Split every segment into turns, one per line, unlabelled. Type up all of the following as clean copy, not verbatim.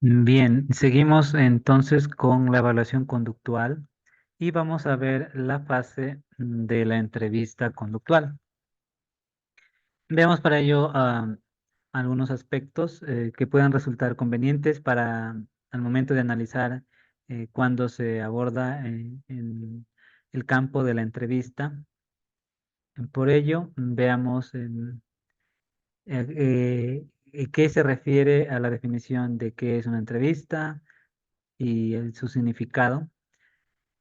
Bien, seguimos entonces con la evaluación conductual y vamos a ver la fase de la entrevista conductual. Veamos para ello algunos aspectos que puedan resultar convenientes para al momento de analizar cuando se aborda el campo de la entrevista. Por ello, veamos qué se refiere a la definición de qué es una entrevista y su significado.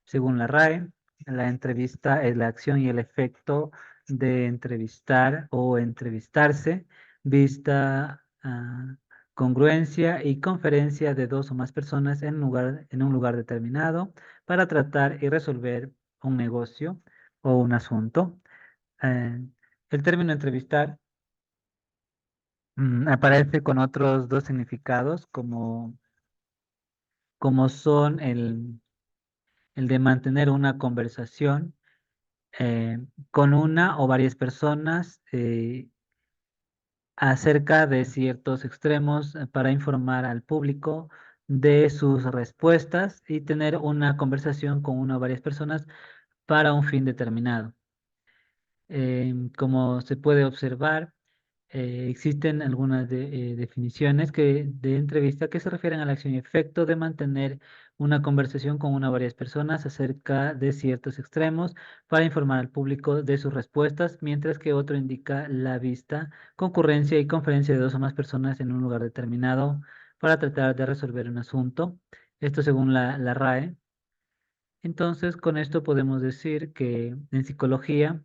Según la RAE, la entrevista es la acción y el efecto de entrevistar o entrevistarse, vista, congruencia y conferencia de dos o más personas en un lugar determinado para tratar y resolver un negocio o un asunto. Eh, el término entrevistar aparece con otros dos significados como son el de mantener una conversación eh, con una o varias personas acerca de ciertos extremos para informar al público de sus respuestas y tener una conversación con una o varias personas para un fin determinado. Como se puede observar, existen algunas definiciones de entrevista que se refieren a la acción y efecto de mantener una conversación con una o varias personas acerca de ciertos extremos para informar al público de sus respuestas, mientras que otro indica la vista, concurrencia y conferencia de dos o más personas en un lugar determinado para tratar de resolver un asunto. Esto según la RAE. Entonces, con esto podemos decir que en psicología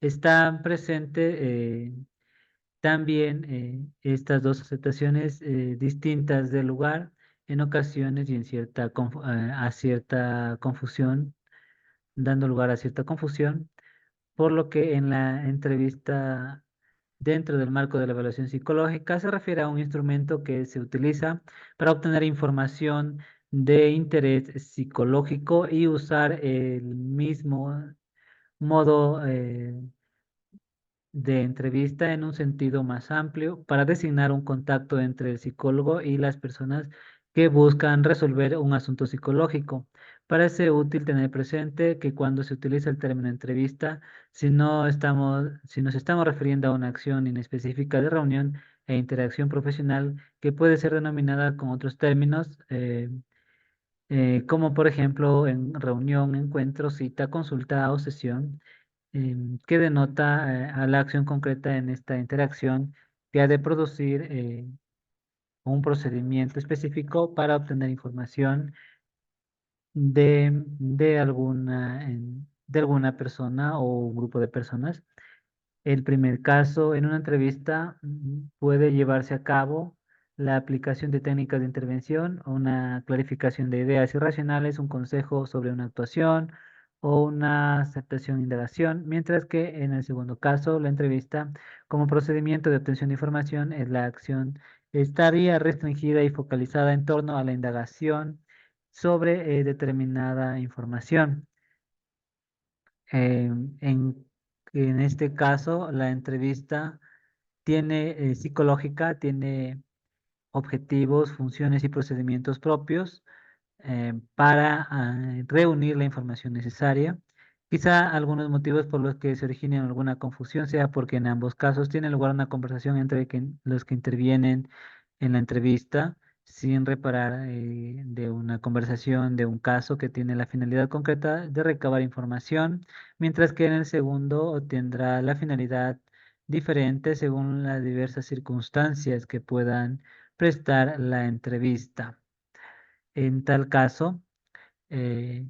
está presente también estas dos aceptaciones distintas del lugar en ocasiones y en a cierta confusión, dando lugar a cierta confusión, por lo que en la entrevista dentro del marco de la evaluación psicológica se refiere a un instrumento que se utiliza para obtener información de interés psicológico y usar el mismo modo de entrevista en un sentido más amplio para designar un contacto entre el psicólogo y las personas que buscan resolver un asunto psicológico. Parece útil tener presente que cuando se utiliza el término entrevista, si nos estamos refiriendo a una acción inespecífica de reunión e interacción profesional que puede ser denominada con otros términos, como por ejemplo en reunión, encuentro, cita, consulta o sesión que denota a la acción concreta en esta interacción que ha de producir un procedimiento específico para obtener información de alguna persona o un grupo de personas. El primer caso, en una entrevista puede llevarse a cabo la aplicación de técnicas de intervención, una clarificación de ideas irracionales, un consejo sobre una actuación o una aceptación e indagación, mientras que en el segundo caso, la entrevista como procedimiento de obtención de información es la acción estaría restringida y focalizada en torno a la indagación sobre determinada información. Eh, en, en este caso, la entrevista psicológica tiene objetivos, funciones y procedimientos propios para reunir la información necesaria. Quizá algunos motivos por los que se origine alguna confusión sea porque en ambos casos tiene lugar una conversación entre los que intervienen en la entrevista sin reparar de una conversación de un caso que tiene la finalidad concreta de recabar información, mientras que en el segundo tendrá la finalidad diferente según las diversas circunstancias que puedan prestar la entrevista. En tal caso, eh,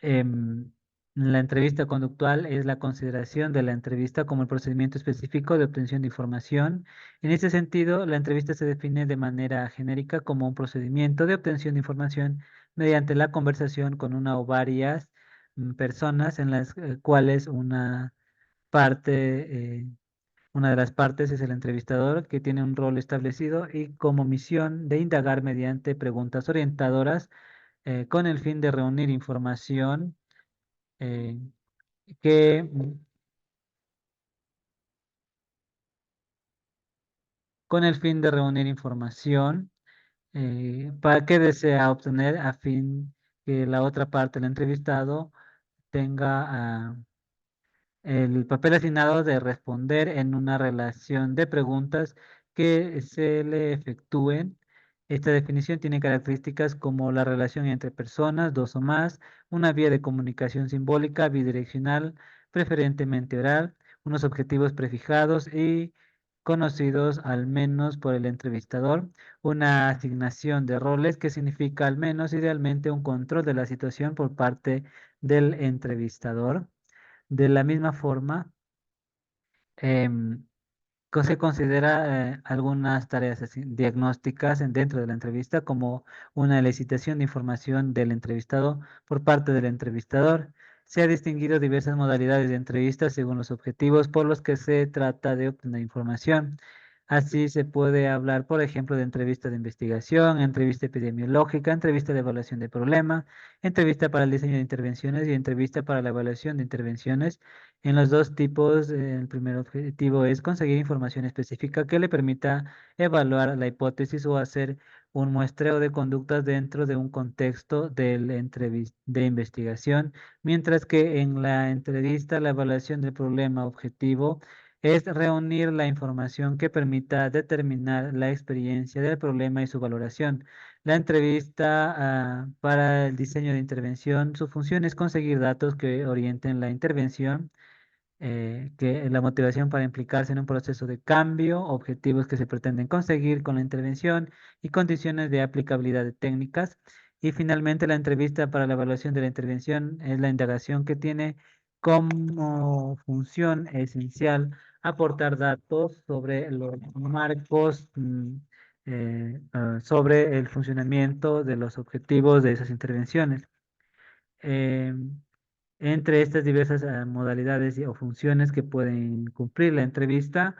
em, la entrevista conductual es la consideración de la entrevista como el procedimiento específico de obtención de información. En este sentido, la entrevista se define de manera genérica como un procedimiento de obtención de información mediante la conversación con una o varias personas en las cuales parte, una de las partes es el entrevistador, que tiene un rol establecido y como misión de indagar mediante preguntas orientadoras con el fin de reunir información eh, que, con el fin de reunir información para qué desea obtener a fin que la otra parte, el entrevistado, tenga el papel asignado de responder en una relación de preguntas que se le efectúen. Esta definición tiene características como la relación entre personas, dos o más, una vía de comunicación simbólica, bidireccional, preferentemente oral, unos objetivos prefijados y conocidos al menos por el entrevistador, una asignación de roles que significa al menos idealmente un control de la situación por parte del entrevistador. De la misma forma, em, se considera algunas tareas diagnósticas dentro de la entrevista como una elicitación de información del entrevistado por parte del entrevistador. Se ha distinguido diversas modalidades de entrevistas según los objetivos por los que se trata de obtener información. Así se puede hablar, por ejemplo, de entrevista de investigación, entrevista epidemiológica, entrevista de evaluación de problema, entrevista para el diseño de intervenciones y entrevista para la evaluación de intervenciones. En los dos tipos, el primer objetivo es conseguir información específica que le permita evaluar la hipótesis o hacer un muestreo de conductas dentro de un contexto de investigación, mientras que en la entrevista la evaluación del problema objetivo es reunir la información que permita determinar la experiencia del problema y su valoración. La entrevista, para el diseño de intervención, su función es conseguir datos que orienten la intervención, que la motivación para implicarse en un proceso de cambio, objetivos que se pretenden conseguir con la intervención y condiciones de aplicabilidad de técnicas. Y finalmente, la entrevista para la evaluación de la intervención es la indagación que tiene como función esencial aportar datos sobre los marcos, sobre el funcionamiento de los objetivos de esas intervenciones. Em, Entre estas diversas modalidades o funciones que pueden cumplir la entrevista,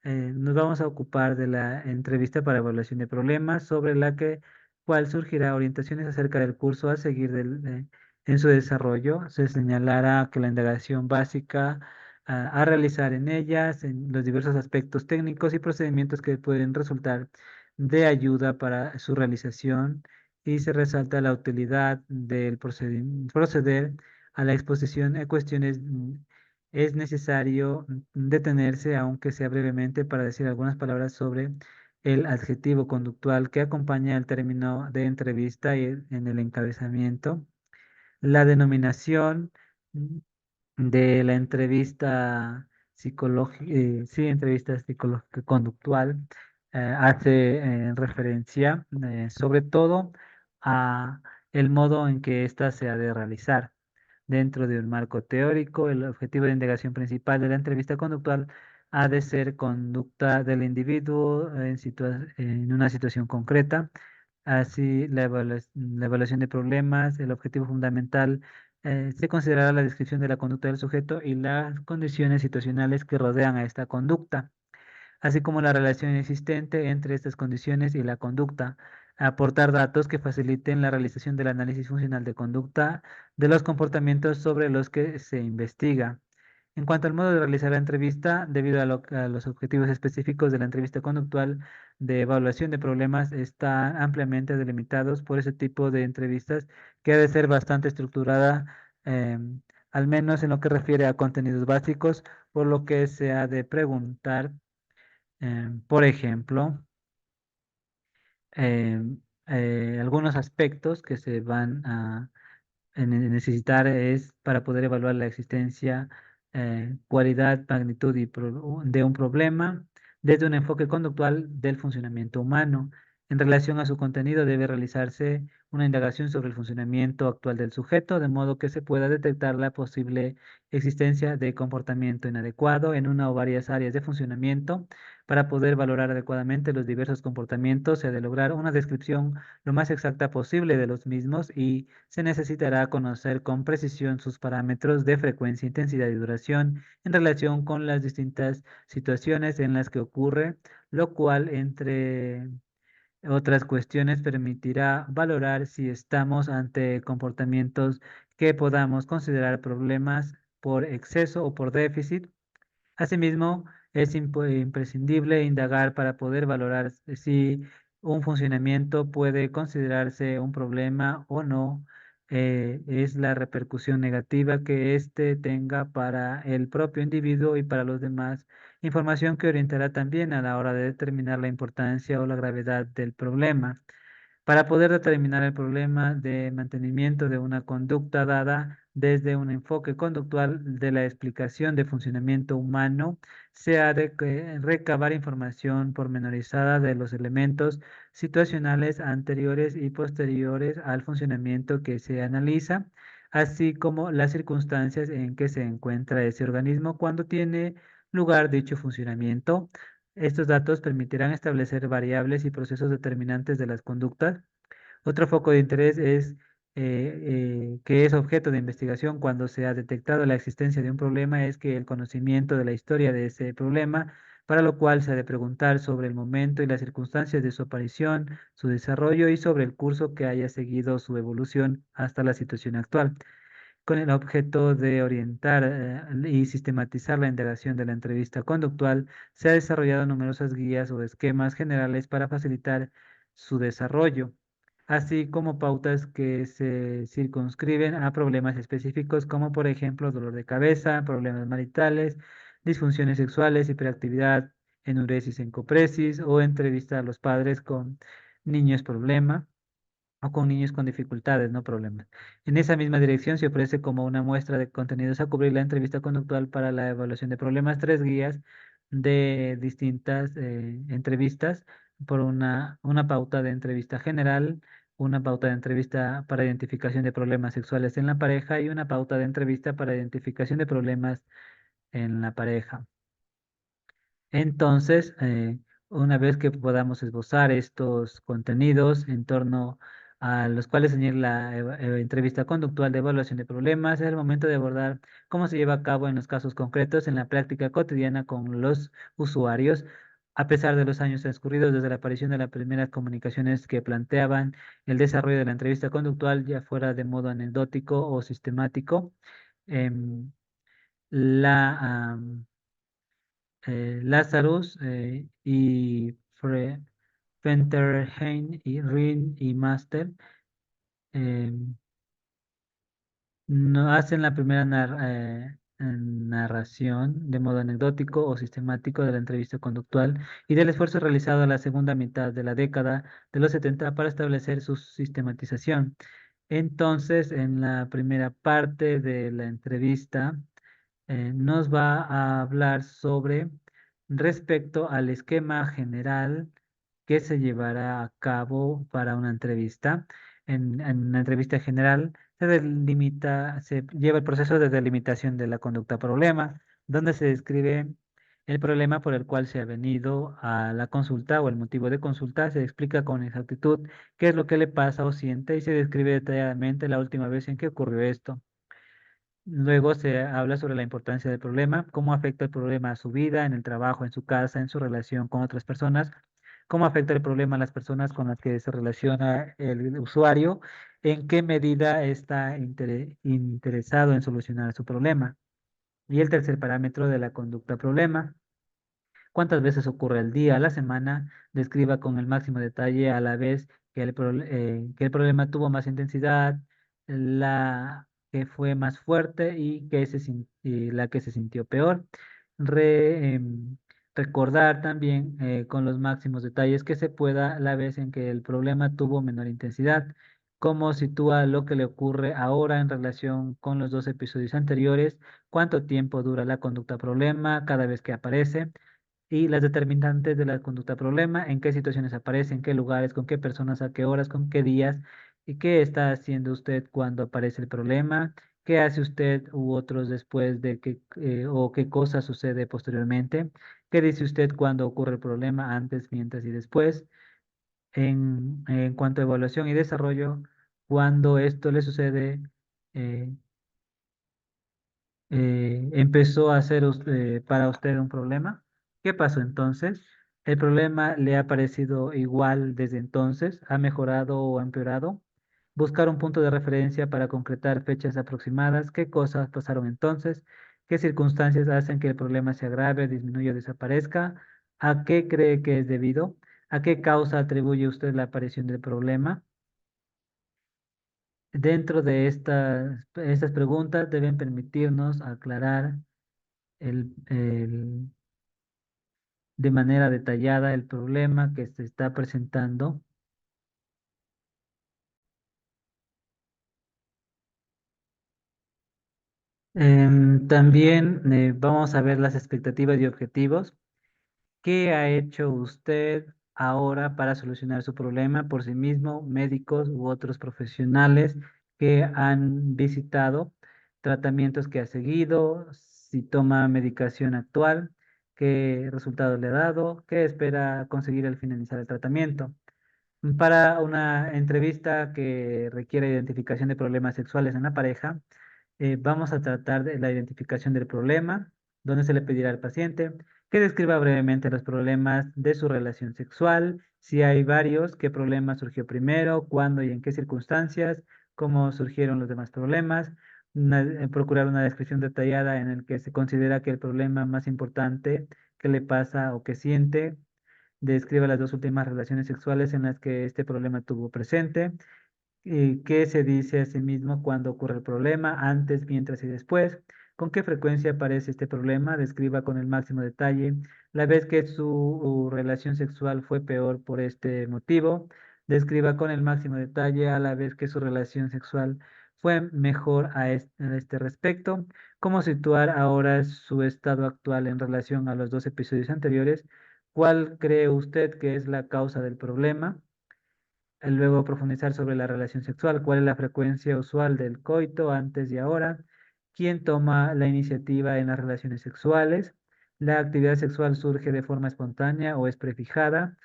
nos vamos a ocupar de la entrevista para evaluación de problemas, sobre la cual surgirá orientaciones acerca del curso a seguir en su desarrollo. Se señalará que la indagación básica a realizar en ellas, en los diversos aspectos técnicos y procedimientos que pueden resultar de ayuda para su realización, y se resalta la utilidad del proceder a la exposición de cuestiones. Es necesario detenerse, aunque sea brevemente, para decir algunas palabras sobre el adjetivo conductual que acompaña el término de entrevista y en el encabezamiento. La denominación mm, de la entrevista psicológica, sí, entrevista psicológica conductual, hace referencia sobre todo a el modo en que ésta se ha de realizar. Dentro de un marco teórico, el objetivo de indagación principal de la entrevista conductual ha de ser conducta del individuo en una situación concreta. Así, la evaluación de problemas, el objetivo fundamental, se considerará la descripción de la conducta del sujeto y las condiciones situacionales que rodean a esta conducta, así como la relación existente entre estas condiciones y la conducta. Aportar datos que faciliten la realización del análisis funcional de conducta de los comportamientos sobre los que se investiga. En cuanto al modo de realizar la entrevista, debido a los objetivos específicos de la entrevista conductual de evaluación de problemas, están ampliamente delimitados por ese tipo de entrevistas, que ha de ser bastante estructurada, al menos en lo que refiere a contenidos básicos, por lo que se ha de preguntar, por ejemplo, algunos aspectos que se van a necesitar es para poder evaluar la existencia, cualidad, magnitud de un problema desde un enfoque conductual del funcionamiento humano. En relación a su contenido, debe realizarse una indagación sobre el funcionamiento actual del sujeto, de modo que se pueda detectar la posible existencia de comportamiento inadecuado en una o varias áreas de funcionamiento. Para poder valorar adecuadamente los diversos comportamientos, se ha de lograr una descripción lo más exacta posible de los mismos, y se necesitará conocer con precisión sus parámetros de frecuencia, intensidad y duración en relación con las distintas situaciones en las que ocurre, lo cual, entre otras cuestiones, permitirá valorar si estamos ante comportamientos que podamos considerar problemas por exceso o por déficit. Asimismo, es imprescindible indagar para poder valorar si un funcionamiento puede considerarse un problema o no, es la repercusión negativa que éste tenga para el propio individuo y para los demás, información que orientará también a la hora de determinar la importancia o la gravedad del problema. Para poder determinar el problema de mantenimiento de una conducta dada desde un enfoque conductual de la explicación de funcionamiento humano, se ha de recabar información pormenorizada de los elementos situacionales anteriores y posteriores al funcionamiento que se analiza, así como las circunstancias en que se encuentra ese organismo cuando tiene lugar dicho funcionamiento. Estos datos permitirán establecer variables y procesos determinantes de las conductas. Otro foco de interés es que es objeto de investigación cuando se ha detectado la existencia de un problema es que el conocimiento de la historia de ese problema, para lo cual se ha de preguntar sobre el momento y las circunstancias de su aparición, su desarrollo y sobre el curso que haya seguido su evolución hasta la situación actual con el objeto de orientar y sistematizar la indagación de la entrevista conductual, se ha desarrollado numerosas guías o esquemas generales para facilitar su desarrollo, así como pautas que se circunscriben a problemas específicos como por ejemplo dolor de cabeza, problemas maritales, disfunciones sexuales, hiperactividad, enuresis en copresis o entrevista a los padres con niños problema o con niños con dificultades, no problemas. En esa misma dirección se ofrece como una muestra de contenidos a cubrir la entrevista conductual para la evaluación de problemas, tres guías de distintas entrevistas por una pauta de entrevista general, una pauta de entrevista para identificación de problemas sexuales en la pareja y una pauta de entrevista para identificación de problemas en la pareja. Entonces, una vez que podamos esbozar estos contenidos en torno a los cuales señala la entrevista conductual de evaluación de problemas, es el momento de abordar cómo se lleva a cabo en los casos concretos en la práctica cotidiana con los usuarios, a pesar de los años transcurridos desde la aparición de las primeras comunicaciones que planteaban el desarrollo de la entrevista conductual, ya fuera de modo anecdótico o sistemático. em, la Lazarus y Fenterheim y Rin y Master eh, no hacen la primera narración de modo anecdótico o sistemático de la entrevista conductual y del esfuerzo realizado en la segunda mitad de la década de los 70 para establecer su sistematización. Entonces, en la primera parte de la entrevista, nos va a hablar sobre respecto al esquema general que se llevará a cabo para una entrevista. En una entrevista general se lleva el proceso de delimitación de la conducta problema, donde se describe el problema por el cual se ha venido a la consulta o el motivo de consulta, se explica con exactitud qué es lo que le pasa o siente y se describe detalladamente la última vez en que ocurrió esto. Luego se habla sobre la importancia del problema, cómo afecta el problema a su vida, en el trabajo, en su casa, en su relación con otras personas, cómo afecta el problema a las personas con las que se relaciona el usuario, en qué medida está interesado en solucionar su problema. Y el tercer parámetro de la conducta problema cuántas veces ocurre al día, a la semana, describa con el máximo detalle a la vez que el problema tuvo más intensidad, la que fue más fuerte y la que se sintió peor. Re- em, recordar también con los máximos detalles que se pueda la vez en que el problema tuvo menor intensidad. Cómo sitúa lo que le ocurre ahora en relación con los dos episodios anteriores, cuánto tiempo dura la conducta problema cada vez que aparece y las determinantes de la conducta problema, en qué situaciones aparece, en qué lugares, con qué personas, a qué horas, con qué días, y qué está haciendo usted cuando aparece el problema, qué hace usted u otros después de que, o qué cosa sucede posteriormente, qué dice usted cuando ocurre el problema, antes, mientras y después, en cuanto a evaluación y desarrollo, cuando esto le sucede. eh, Empezó a ser para usted un problema. ¿Qué pasó entonces? ¿El problema le ha parecido igual desde entonces? ¿Ha mejorado o ha empeorado? Buscar un punto de referencia para concretar fechas aproximadas. ¿Qué cosas pasaron entonces? ¿Qué circunstancias hacen que el problema se agrave, disminuya o desaparezca? ¿A qué cree que es debido? ¿A qué causa atribuye usted la aparición del problema? Dentro de estas preguntas deben permitirnos aclarar de manera detallada el problema que se está presentando. También vamos a ver las expectativas y objetivos. ¿Qué ha hecho usted ahora para solucionar su problema por sí mismo, médicos u otros profesionales que han visitado, tratamientos que ha seguido, si toma medicación actual, qué resultado le ha dado, qué espera conseguir al finalizar el tratamiento? Para una entrevista que requiere identificación de problemas sexuales en la pareja, vamos a tratar de la identificación del problema, donde se le pedirá al paciente que describa brevemente los problemas de su relación sexual, si hay varios, qué problema surgió primero, cuándo y en qué circunstancias, cómo surgieron los demás problemas, procurar una descripción detallada en el que se considera que el problema más importante que le pasa o que siente describa las dos últimas relaciones sexuales en las que este problema tuvo presente. ¿Qué se dice a sí mismo cuando ocurre el problema, antes, mientras y después? ¿Con qué frecuencia aparece este problema? Describa con el máximo detalle la vez que su relación sexual fue peor por este motivo. Describa con el máximo detalle a la vez que su relación sexual fue mejor a este respecto. ¿Cómo situar ahora su estado actual en relación a los dos episodios anteriores? ¿Cuál cree usted que es la causa del problema? Luego profundizar sobre la relación sexual, cuál es la frecuencia usual del coito antes y ahora, quién toma la iniciativa en las relaciones sexuales, la actividad sexual surge de forma espontánea o es prefijada,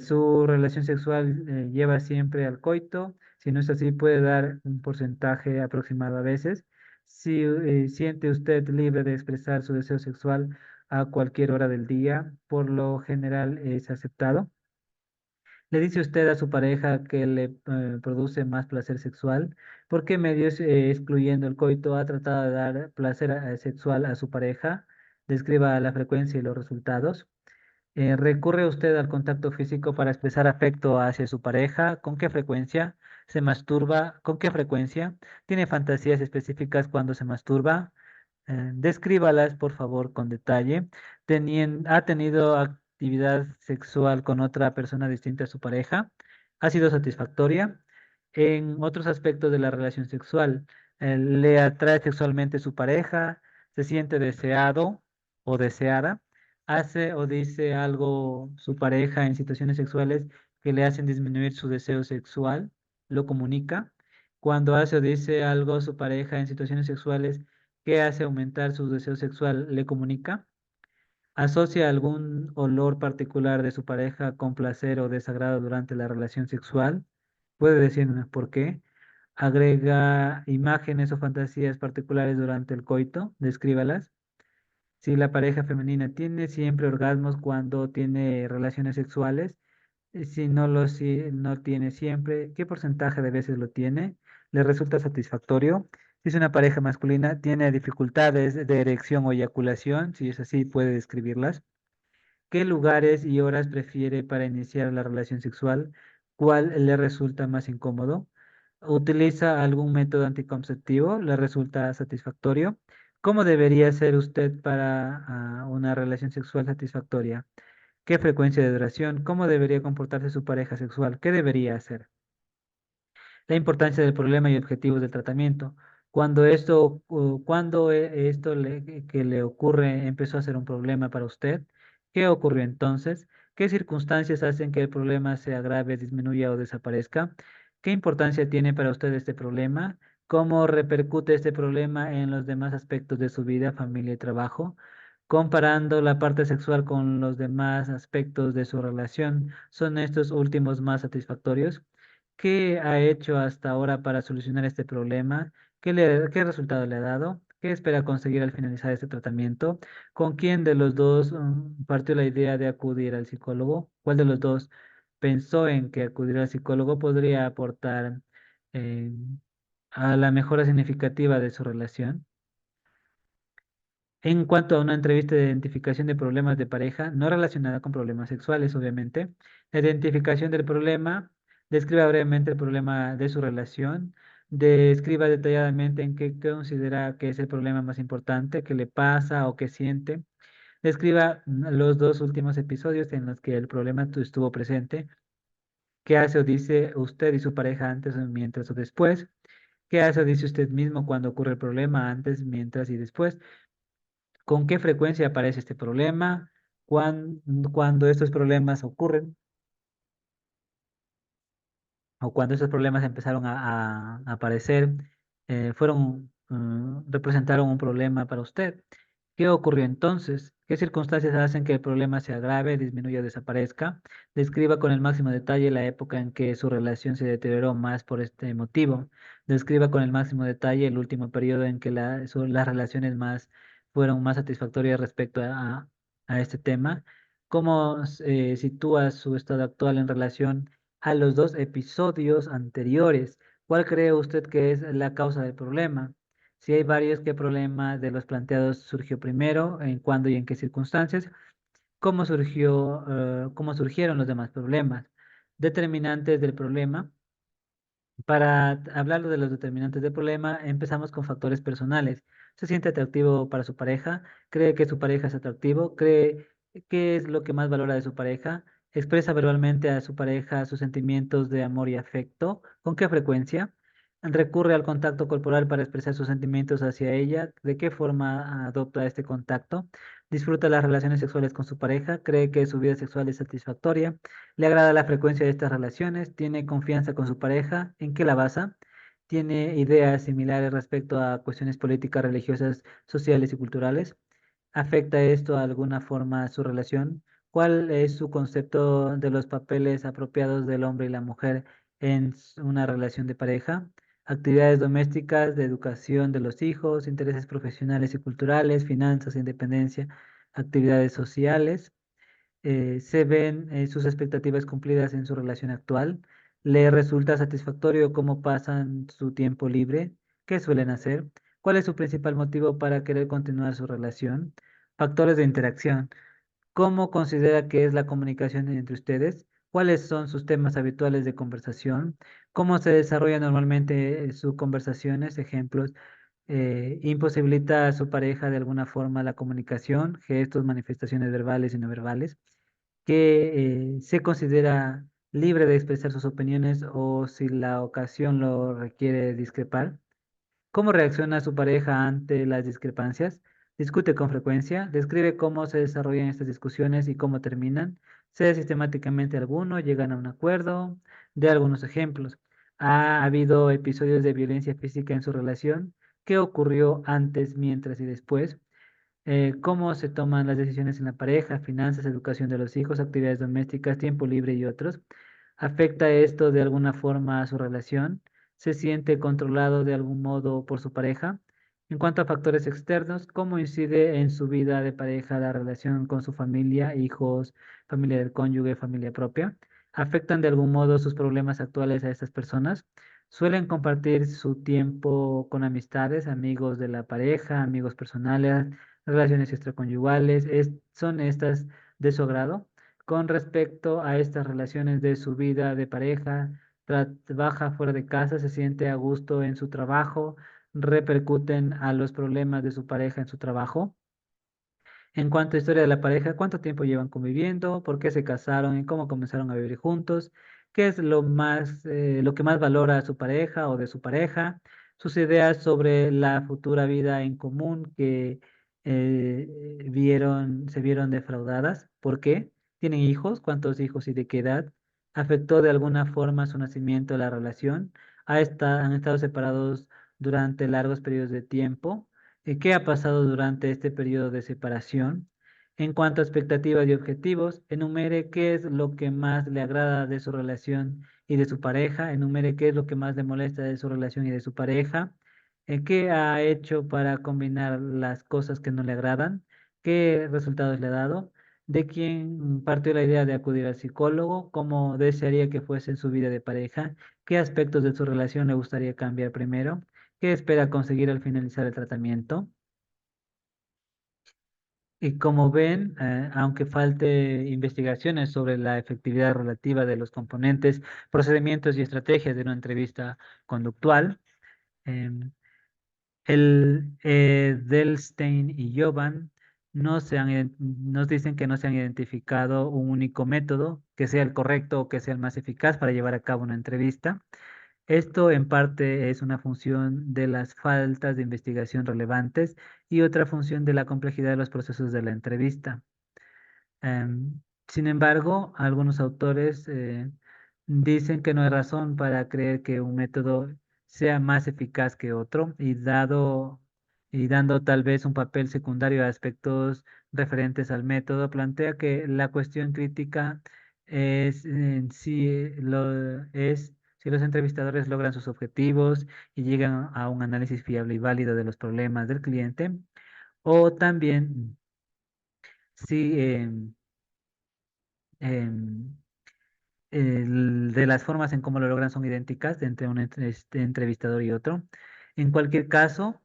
su relación sexual lleva siempre al coito, si no es así puede dar un porcentaje aproximado a veces, si siente usted libre de expresar su deseo sexual a cualquier hora del día, por lo general es aceptado. ¿Le dice usted a su pareja que le produce más placer sexual? ¿Por qué medios, excluyendo el coito, ha tratado de dar placer sexual a su pareja? Describa la frecuencia y los resultados. ¿Recurre usted al contacto físico para expresar afecto hacia su pareja? ¿Con qué frecuencia? ¿Se masturba? ¿Con qué frecuencia? ¿Tiene fantasías específicas cuando se masturba? Descríbalas, por favor, con detalle. ¿Ha tenido actividad sexual con otra persona distinta a su pareja? ¿Ha sido satisfactoria? En otros aspectos de la relación sexual, ¿le atrae sexualmente su pareja? ¿Se siente deseado o deseada? ¿Hace o dice algo su pareja en situaciones sexuales que le hacen disminuir su deseo sexual? ¿Lo comunica? Cuando hace o dice algo su pareja en situaciones sexuales que hace aumentar su deseo sexual, ¿le comunica? ¿Asocia algún olor particular de su pareja con placer o desagrado durante la relación sexual? ¿Puede decirnos por qué? ¿Agrega imágenes o fantasías particulares durante el coito? Descríbalas. Si la pareja femenina tiene siempre orgasmos cuando tiene relaciones sexuales, si no tiene siempre, ¿qué porcentaje de veces lo tiene? ¿Le resulta satisfactorio? Si es una pareja masculina, ¿tiene dificultades de erección o eyaculación? Si es así, puede describirlas. ¿Qué lugares y horas prefiere para iniciar la relación sexual? ¿Cuál le resulta más incómodo? ¿Utiliza algún método anticonceptivo? ¿Le resulta satisfactorio? ¿Cómo debería ser usted para una relación sexual satisfactoria? ¿Qué frecuencia de duración? ¿Cómo debería comportarse su pareja sexual? ¿Qué debería hacer? La importancia del problema y objetivos del tratamiento. Cuando esto que le ocurre empezó a ser un problema para usted, ¿qué ocurrió entonces? ¿Qué circunstancias hacen que el problema se agrave, disminuya o desaparezca? ¿Qué importancia tiene para usted este problema? ¿Cómo repercute este problema en los demás aspectos de su vida, familia y trabajo? Comparando la parte sexual con los demás aspectos de su relación, ¿son estos últimos más satisfactorios? ¿Qué ha hecho hasta ahora para solucionar este problema? ¿Qué resultado le ha dado? ¿Qué espera conseguir al finalizar este tratamiento? ¿Con quién de los dos partió la idea de acudir al psicólogo? ¿Cuál de los dos pensó en que acudir al psicólogo podría aportar eh, a la mejora significativa de su relación? En cuanto a una entrevista de identificación de problemas de pareja, no relacionada con problemas sexuales, obviamente, la identificación del problema, describa brevemente el problema de su relación, describa detalladamente en qué considera que es el problema más importante, qué le pasa o qué siente. Describa los dos últimos episodios en los que el problema estuvo presente. ¿Qué hace o dice usted y su pareja antes, o mientras o después? ¿Qué hace o dice usted mismo cuando ocurre el problema antes, mientras y después? ¿Con qué frecuencia aparece este problema? Cuando estos problemas ocurren o cuando estos problemas empezaron a aparecer, representaron un problema para usted. ¿Qué ocurrió entonces? ¿Qué circunstancias hacen que el problema se agrave, disminuya o desaparezca? Describa con el máximo detalle la época en que su relación se deterioró más por este motivo. Describa con el máximo detalle el último periodo en que las relaciones fueron más satisfactorias respecto a este tema. ¿Cómo sitúa su estado actual en relación a los dos episodios anteriores? ¿Cuál cree usted que es la causa del problema? Si hay varios, ¿qué problema de los planteados surgió primero? ¿En cuándo y en qué circunstancias? ¿Cómo surgieron los demás problemas? Determinantes del problema. Para hablar de los determinantes del problema, empezamos con factores personales. ¿Se siente atractivo para su pareja? ¿Cree que su pareja es atractivo? ¿Cree qué es lo que más valora de su pareja? ¿Expresa verbalmente a su pareja sus sentimientos de amor y afecto? ¿Con qué frecuencia? ¿Recurre al contacto corporal para expresar sus sentimientos hacia ella? ¿De qué forma adopta este contacto? ¿Disfruta las relaciones sexuales con su pareja? ¿Cree que su vida sexual es satisfactoria? ¿Le agrada la frecuencia de estas relaciones? ¿Tiene confianza con su pareja? ¿En qué la basa? ¿Tiene ideas similares respecto a cuestiones políticas, religiosas, sociales y culturales? ¿Afecta esto de alguna forma a su relación? ¿Cuál es su concepto de los papeles apropiados del hombre y la mujer en una relación de pareja? Actividades domésticas, de educación de los hijos, intereses profesionales y culturales, finanzas, independencia, actividades sociales. ¿Se ven sus expectativas cumplidas en su relación actual? ¿Le resulta satisfactorio cómo pasan su tiempo libre? ¿Qué suelen hacer? ¿Cuál es su principal motivo para querer continuar su relación? Factores de interacción. ¿Cómo considera que es la comunicación entre ustedes? ¿Cuáles son sus temas habituales de conversación? ¿Cómo se desarrollan normalmente sus conversaciones? Ejemplos. ¿Imposibilita a su pareja de alguna forma la comunicación, gestos, manifestaciones verbales y no verbales? ¿Que se considera libre de expresar sus opiniones o si la ocasión lo requiere discrepar? ¿Cómo reacciona su pareja ante las discrepancias? ¿Discute con frecuencia? ¿Describe cómo se desarrollan estas discusiones y cómo terminan? ¿Cede sistemáticamente alguno? ¿Llegan a un acuerdo? De algunos ejemplos. ¿Ha habido episodios de violencia física en su relación? ¿Qué ocurrió antes, mientras y después? ¿Cómo se toman las decisiones en la pareja, finanzas, educación de los hijos, actividades domésticas, tiempo libre y otros? ¿Afecta esto de alguna forma a su relación? ¿Se siente controlado de algún modo por su pareja? En cuanto a factores externos, ¿cómo incide en su vida de pareja la relación con su familia, hijos, familia del cónyuge, familia propia? ¿Afectan de algún modo sus problemas actuales a estas personas? ¿Suelen compartir su tiempo con amistades, amigos de la pareja, amigos personales, relaciones extraconyugales? ¿Son estas de su agrado? Con respecto a estas relaciones de su vida de pareja, trabaja fuera de casa, se siente a gusto en su trabajo, repercuten a los problemas de su pareja en su trabajo. En cuanto a historia de la pareja, ¿cuánto tiempo llevan conviviendo? ¿Por qué se casaron? ¿Y cómo comenzaron a vivir juntos? ¿Qué es lo que más valora a su pareja o de su pareja? Sus ideas sobre la futura vida en común que se vieron defraudadas. ¿Por qué? ¿Tienen hijos? ¿Cuántos hijos y de qué edad? ¿Afectó de alguna forma su nacimiento la relación? ¿Han estado separados durante largos periodos de tiempo? ¿Qué ha pasado durante este periodo de separación? En cuanto a expectativas y objetivos, enumere qué es lo que más le agrada de su relación y de su pareja, enumere qué es lo que más le molesta de su relación y de su pareja, qué ha hecho para combinar las cosas que no le agradan, qué resultados le ha dado, de quién partió la idea de acudir al psicólogo, cómo desearía que fuese en su vida de pareja, qué aspectos de su relación le gustaría cambiar primero. ¿Qué espera conseguir al finalizar el tratamiento? Y como ven, aunque falte investigaciones sobre la efectividad relativa de los componentes, procedimientos y estrategias de una entrevista conductual, em, Delstein y Jovan nos dicen que no se han identificado un único método que sea el correcto o que sea el más eficaz para llevar a cabo una entrevista. Esto en parte es una función de las faltas de investigación relevantes y otra función de la complejidad de los procesos de la entrevista. Sin embargo, algunos autores dicen que no hay razón para creer que un método sea más eficaz que otro y dando tal vez un papel secundario a aspectos referentes al método, plantea que la cuestión crítica es en sí es si los entrevistadores logran sus objetivos y llegan a un análisis fiable y válido de los problemas del cliente, o también si em, de las formas en cómo lo logran son idénticas entre un entrevistador y otro. En cualquier caso,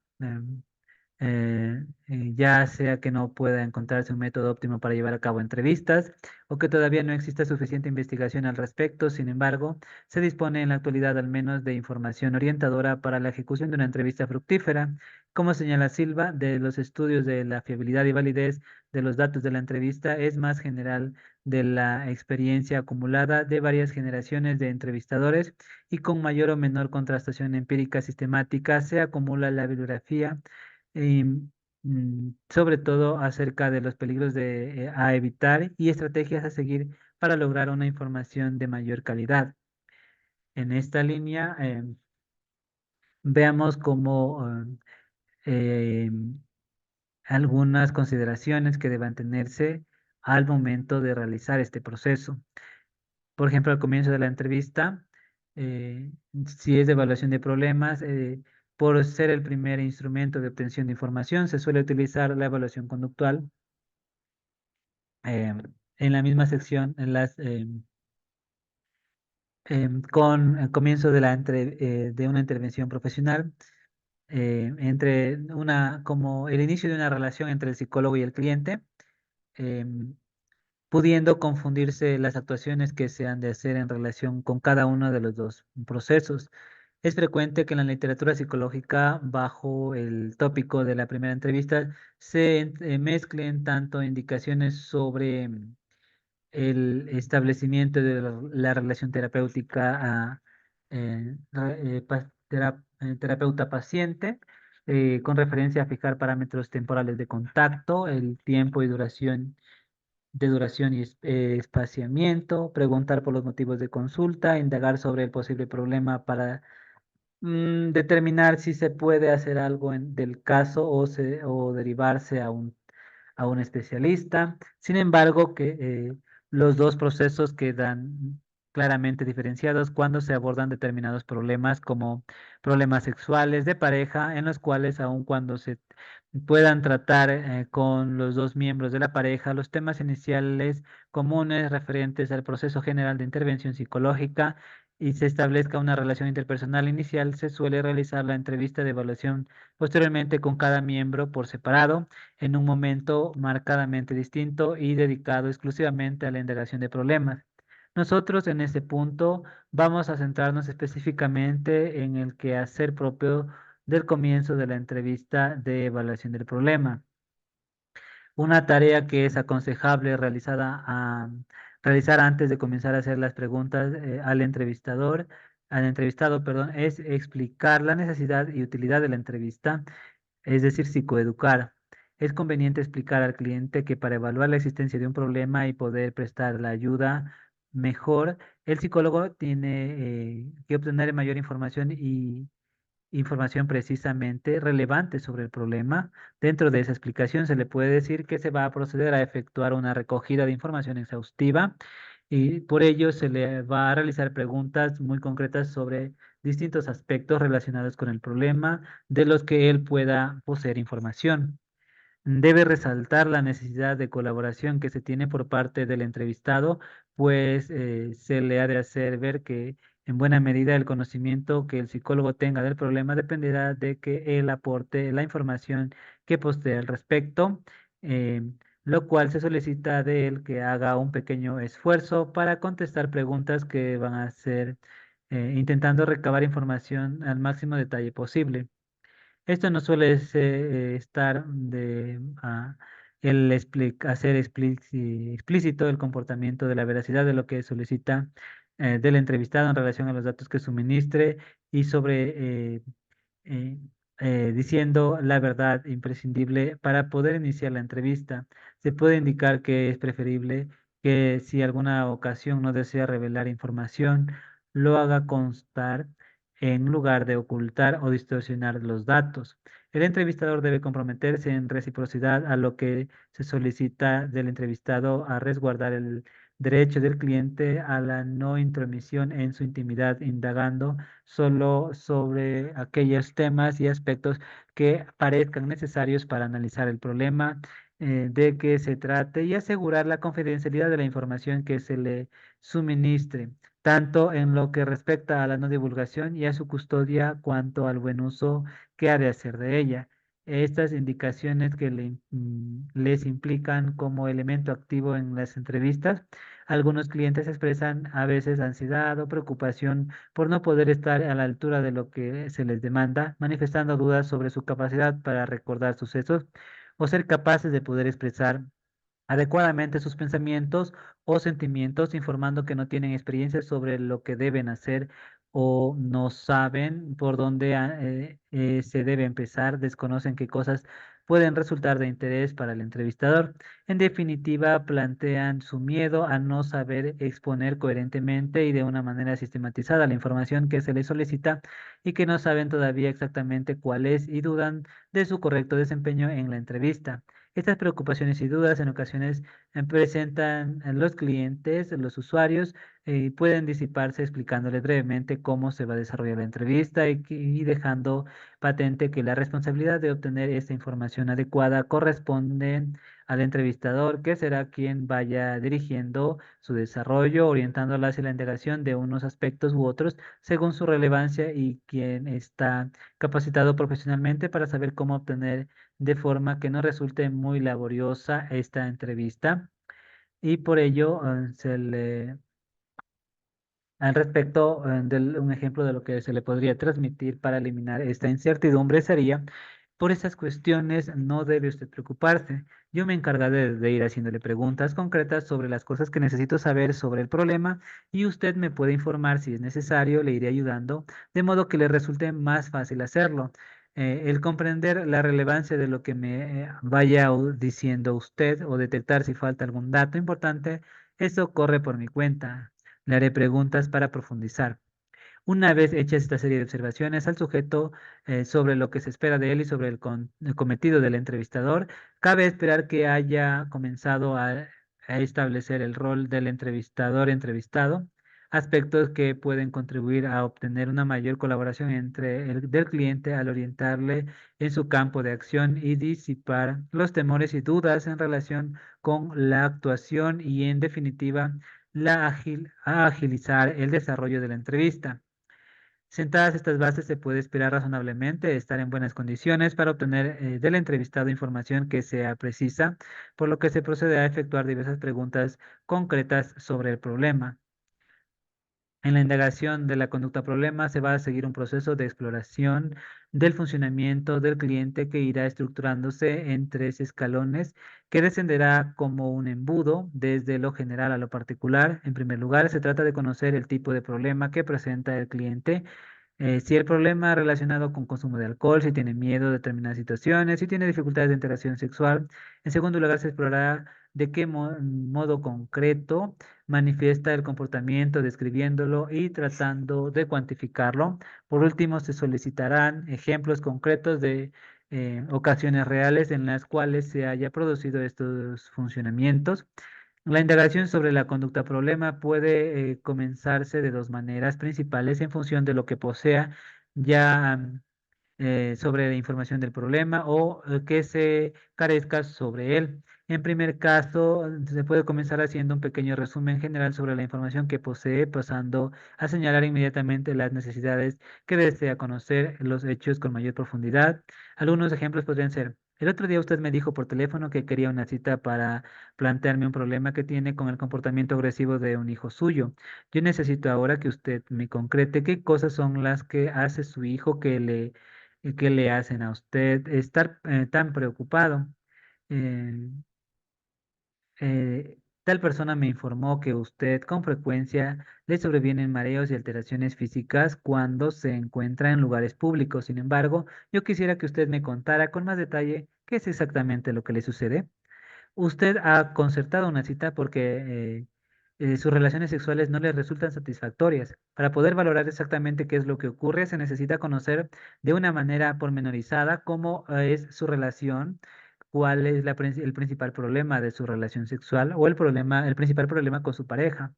ya sea que no pueda encontrarse un método óptimo para llevar a cabo entrevistas o que todavía no exista suficiente investigación al respecto, sin embargo, se dispone en la actualidad al menos de información orientadora para la ejecución de una entrevista fructífera. Como señala Silva, de los estudios de la fiabilidad y validez de los datos de la entrevista es más general de la experiencia acumulada de varias generaciones de entrevistadores y con mayor o menor contrastación empírica sistemática se acumula la bibliografía y, sobre todo acerca de los peligros a evitar y estrategias a seguir para lograr una información de mayor calidad. En esta línea, veamos cómo algunas consideraciones que deban tenerse al momento de realizar este proceso. Por ejemplo, al comienzo de la entrevista, si es de evaluación de problemas, por ser el primer instrumento de obtención de información, se suele utilizar la evaluación conductual. En la misma sección, con el comienzo de de una intervención profesional, como el inicio de una relación entre el psicólogo y el cliente, em, pudiendo confundirse las actuaciones que se han de hacer en relación con cada uno de los dos procesos. Es frecuente que en la literatura psicológica, bajo el tópico de la primera entrevista, se mezclen tanto indicaciones sobre el establecimiento de la relación terapéutica terapeuta-paciente, con referencia a fijar parámetros temporales de contacto, el tiempo y duración espaciamiento, preguntar por los motivos de consulta, indagar sobre el posible problema para determinar si se puede hacer algo del caso o derivarse a un especialista. Sin embargo, que los dos procesos quedan claramente diferenciados cuando se abordan determinados problemas como problemas sexuales de pareja, en los cuales aun cuando se puedan tratar con los dos miembros de la pareja, los temas iniciales comunes referentes al proceso general de intervención psicológica y se establezca una relación interpersonal inicial, se suele realizar la entrevista de evaluación posteriormente con cada miembro por separado en un momento marcadamente distinto y dedicado exclusivamente a la indagación de problemas. Nosotros en este punto vamos a centrarnos específicamente en el quehacer propio del comienzo de la entrevista de evaluación del problema. Una tarea que es aconsejable realizar antes de comenzar a hacer las preguntas al entrevistado, perdón, es explicar la necesidad y utilidad de la entrevista, es decir, psicoeducar. Es conveniente explicar al cliente que para evaluar la existencia de un problema y poder prestar la ayuda mejor, el psicólogo tiene que obtener mayor información y información precisamente relevante sobre el problema. Dentro de esa explicación se le puede decir que se va a proceder a efectuar una recogida de información exhaustiva y por ello se le va a realizar preguntas muy concretas sobre distintos aspectos relacionados con el problema de los que él pueda poseer información. Debe resaltar la necesidad de colaboración que se tiene por parte del entrevistado, pues se le ha de hacer ver que en buena medida el conocimiento que el psicólogo tenga del problema dependerá de que él aporte la información que posee al respecto. eh, lo cual se solicita de él que haga un pequeño esfuerzo para contestar preguntas que van a ser intentando recabar información al máximo detalle posible. Esto no suele estar de el hacer explícito el comportamiento de la veracidad de lo que solicita del entrevistado en relación a los datos que suministre y sobre eh, diciendo la verdad imprescindible para poder iniciar la entrevista. Se puede indicar que es preferible que si alguna ocasión no desea revelar información, lo haga constar en lugar de ocultar o distorsionar los datos. El entrevistador debe comprometerse en reciprocidad a lo que se solicita del entrevistado a resguardar el derecho del cliente a la no intromisión en su intimidad, indagando solo sobre aquellos temas y aspectos que parezcan necesarios para analizar el problema de que se trate y asegurar la confidencialidad de la información que se le suministre, tanto en lo que respecta a la no divulgación y a su custodia, cuanto al buen uso que ha de hacer de ella. Estas indicaciones que les implican como elemento activo en las entrevistas. Algunos clientes expresan a veces ansiedad o preocupación por no poder estar a la altura de lo que se les demanda, manifestando dudas sobre su capacidad para recordar sucesos o ser capaces de poder expresar adecuadamente sus pensamientos o sentimientos, informando que no tienen experiencia sobre lo que deben hacer o no saben por dónde se debe empezar, desconocen qué cosas pueden resultar de interés para el entrevistador. En definitiva, plantean su miedo a no saber exponer coherentemente y de una manera sistematizada la información que se les solicita y que no saben todavía exactamente cuál es y dudan de su correcto desempeño en la entrevista. Estas preocupaciones y dudas en ocasiones presentan a los clientes, los usuarios, y pueden disiparse explicándoles brevemente cómo se va a desarrollar la entrevista y dejando patente que la responsabilidad de obtener esta información adecuada corresponde al entrevistador, que será quien vaya dirigiendo su desarrollo, orientándola hacia la integración de unos aspectos u otros según su relevancia y quien está capacitado profesionalmente para saber cómo obtener de forma que no resulte muy laboriosa esta entrevista y por ello al respecto un ejemplo de lo que se le podría transmitir para eliminar esta incertidumbre sería, por esas cuestiones no debe usted preocuparse. Yo me encargaré de ir haciéndole preguntas concretas sobre las cosas que necesito saber sobre el problema y usted me puede informar si es necesario, le iré ayudando, de modo que le resulte más fácil hacerlo. El comprender la relevancia de lo que me vaya diciendo usted o detectar si falta algún dato importante, eso corre por mi cuenta. Le haré preguntas para profundizar. Una vez hechas esta serie de observaciones al sujeto sobre lo que se espera de él y sobre el cometido del entrevistador, cabe esperar que haya comenzado a establecer el rol del entrevistador entrevistado, aspectos que pueden contribuir a obtener una mayor colaboración entre el del cliente al orientarle en su campo de acción y disipar los temores y dudas en relación con la actuación y, en definitiva, a agilizar el desarrollo de la entrevista. Sentadas estas bases, se puede esperar razonablemente estar en buenas condiciones para obtener del entrevistado información que sea precisa, por lo que se procede a efectuar diversas preguntas concretas sobre el problema. En la indagación de la conducta problema se va a seguir un proceso de exploración del funcionamiento del cliente que irá estructurándose en tres escalones que descenderá como un embudo desde lo general a lo particular. En primer lugar, se trata de conocer el tipo de problema que presenta el cliente, si el problema relacionado con consumo de alcohol, si tiene miedo de determinadas situaciones, si tiene dificultades de interacción sexual. En segundo lugar, se explorará de qué modo concreto manifiesta el comportamiento, describiéndolo y tratando de cuantificarlo. Por último, se solicitarán ejemplos concretos de ocasiones reales en las cuales se haya producido estos funcionamientos. La indagación sobre la conducta problema puede comenzarse de dos maneras principales en función de lo que posea ya sobre la información del problema o que se carezca sobre él. En primer caso, se puede comenzar haciendo un pequeño resumen general sobre la información que posee, pasando a señalar inmediatamente las necesidades que desea conocer, los hechos con mayor profundidad. Algunos ejemplos podrían ser: El otro día usted me dijo por teléfono que quería una cita para plantearme un problema que tiene con el comportamiento agresivo de un hijo suyo. Yo necesito ahora que usted me concrete qué cosas son las que hace su hijo que le hacen a usted estar tan preocupado. Eh, Tal persona me informó que usted con frecuencia le sobrevienen mareos y alteraciones físicas cuando se encuentra en lugares públicos. Sin embargo, yo quisiera que usted me contara con más detalle qué es exactamente lo que le sucede. Usted ha concertado una cita porque sus relaciones sexuales no le resultan satisfactorias. Para poder valorar exactamente qué es lo que ocurre, se necesita conocer de una manera pormenorizada cómo es su relación, cuál es el principal problema de su relación sexual o el principal problema con su pareja.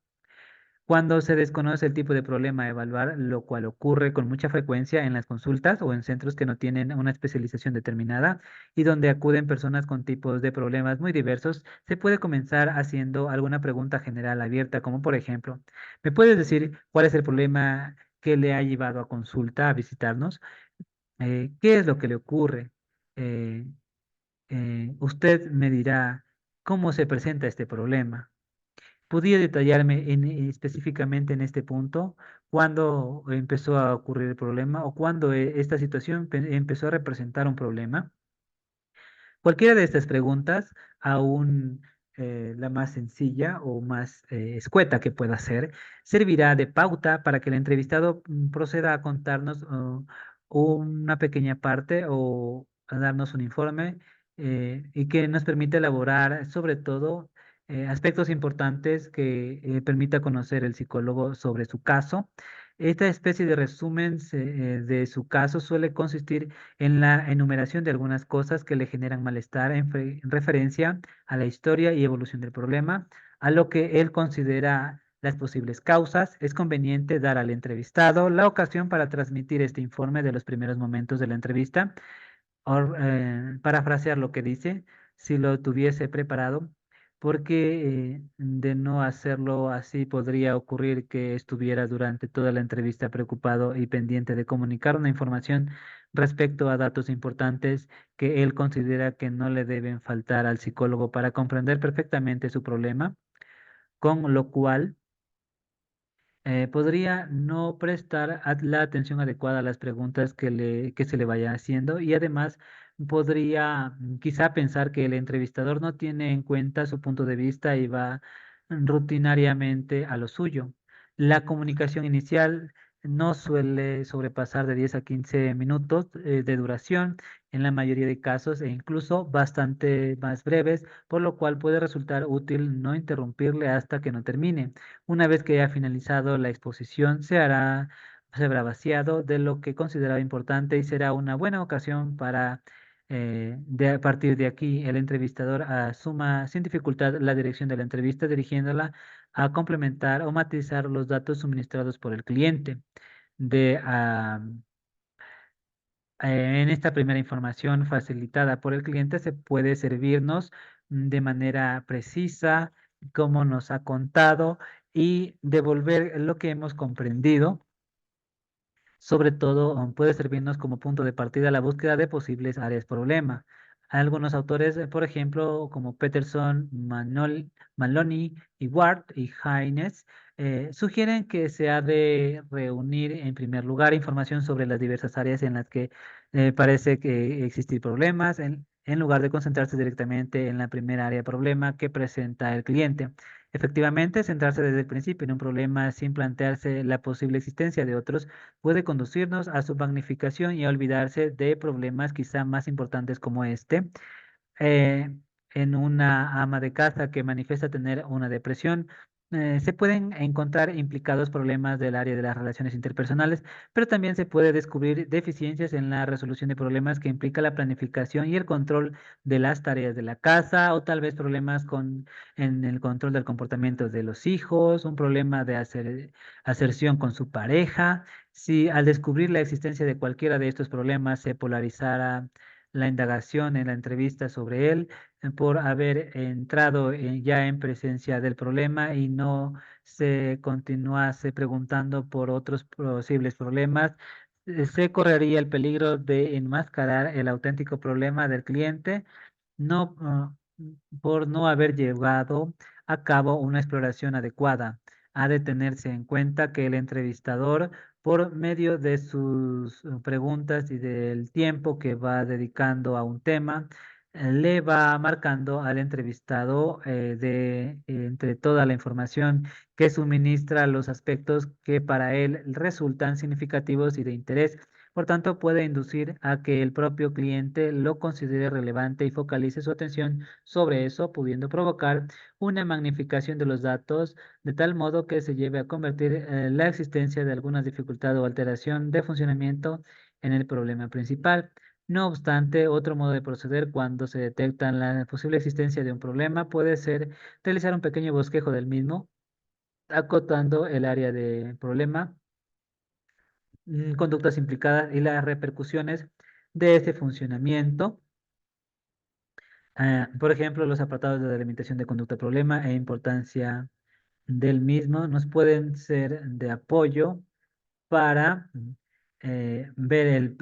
Cuando se desconoce el tipo de problema a evaluar, lo cual ocurre con mucha frecuencia en las consultas o en centros que no tienen una especialización determinada y donde acuden personas con tipos de problemas muy diversos, se puede comenzar haciendo alguna pregunta general abierta, como por ejemplo, ¿me puedes decir cuál es el problema que le ha llevado a consulta, a visitarnos? ¿Qué es lo que le ocurre? Eh, Usted me dirá cómo se presenta este problema. ¿Podría detallarme específicamente en este punto cuándo empezó a ocurrir el problema o cuándo esta situación empezó a representar un problema? Cualquiera de estas preguntas, aún la más sencilla o más escueta que pueda ser, servirá de pauta para que el entrevistado proceda a contarnos una pequeña parte o a darnos un informe y que nos permita elaborar sobre todo aspectos importantes que permita conocer el psicólogo sobre su caso. Esta especie de resumen de su caso suele consistir en la enumeración de algunas cosas que le generan malestar en referencia a la historia y evolución del problema, a lo que él considera las posibles causas. Es conveniente dar al entrevistado la ocasión para transmitir este informe de los primeros momentos de la entrevista parafrasear lo que dice, si lo tuviese preparado, porque de no hacerlo así podría ocurrir que estuviera durante toda la entrevista preocupado y pendiente de comunicar una información respecto a datos importantes que él considera que no le deben faltar al psicólogo para comprender perfectamente su problema, con lo cual podría no prestar la atención adecuada a las preguntas que se le vaya haciendo y además podría quizá pensar que el entrevistador no tiene en cuenta su punto de vista y va rutinariamente a lo suyo. La comunicación inicial no suele sobrepasar de 10 a 15 minutos de duración en la mayoría de casos e incluso bastante más breves, por lo cual puede resultar útil no interrumpirle hasta que no termine. Una vez que haya finalizado la exposición, se habrá vaciado de lo que consideraba importante y será una buena ocasión para, a partir de aquí, el entrevistador asuma sin dificultad la dirección de la entrevista, dirigiéndola a complementar o matizar los datos suministrados por el cliente. De, ah, en esta primera información facilitada por el cliente se puede servirnos de manera precisa, como nos ha contado, y devolver lo que hemos comprendido. Sobre todo, puede servirnos como punto de partida la búsqueda de posibles áreas problema. Algunos autores, por ejemplo, como Peterson, Maloney y Ward y Haynes, sugieren que se ha de reunir en primer lugar información sobre las diversas áreas en las que parece que existir problemas, en lugar de concentrarse directamente en la primera área problema que presenta el cliente. Efectivamente, centrarse desde el principio en un problema sin plantearse la posible existencia de otros puede conducirnos a su magnificación y a olvidarse de problemas quizá más importantes como este. Eh, en una ama de casa que manifiesta tener una depresión, se pueden encontrar implicados problemas del área de las relaciones interpersonales, pero también se puede descubrir deficiencias en la resolución de problemas que implica la planificación y el control de las tareas de la casa, o tal vez problemas en el control del comportamiento de los hijos, un problema de aserción con su pareja. Si al descubrir la existencia de cualquiera de estos problemas se polarizara la indagación en la entrevista sobre él por haber entrado ya en presencia del problema y no se continuase preguntando por otros posibles problemas, se correría el peligro de enmascarar el auténtico problema del cliente no, por no haber llevado a cabo una exploración adecuada. Ha de tenerse en cuenta que el entrevistador, por medio de sus preguntas y del tiempo que va dedicando a un tema, le va marcando al entrevistado entre toda la información que suministra los aspectos que para él resultan significativos y de interés. Por tanto, puede inducir a que el propio cliente lo considere relevante y focalice su atención sobre eso, pudiendo provocar una magnificación de los datos de tal modo que se lleve a convertir la existencia de alguna dificultad o alteración de funcionamiento en el problema principal. No obstante, otro modo de proceder cuando se detecta la posible existencia de un problema puede ser realizar un pequeño bosquejo del mismo, acotando el área de problema, conductas implicadas y las repercusiones de ese funcionamiento. Por ejemplo, los apartados de delimitación de conducta problema e importancia del mismo nos pueden ser de apoyo para ver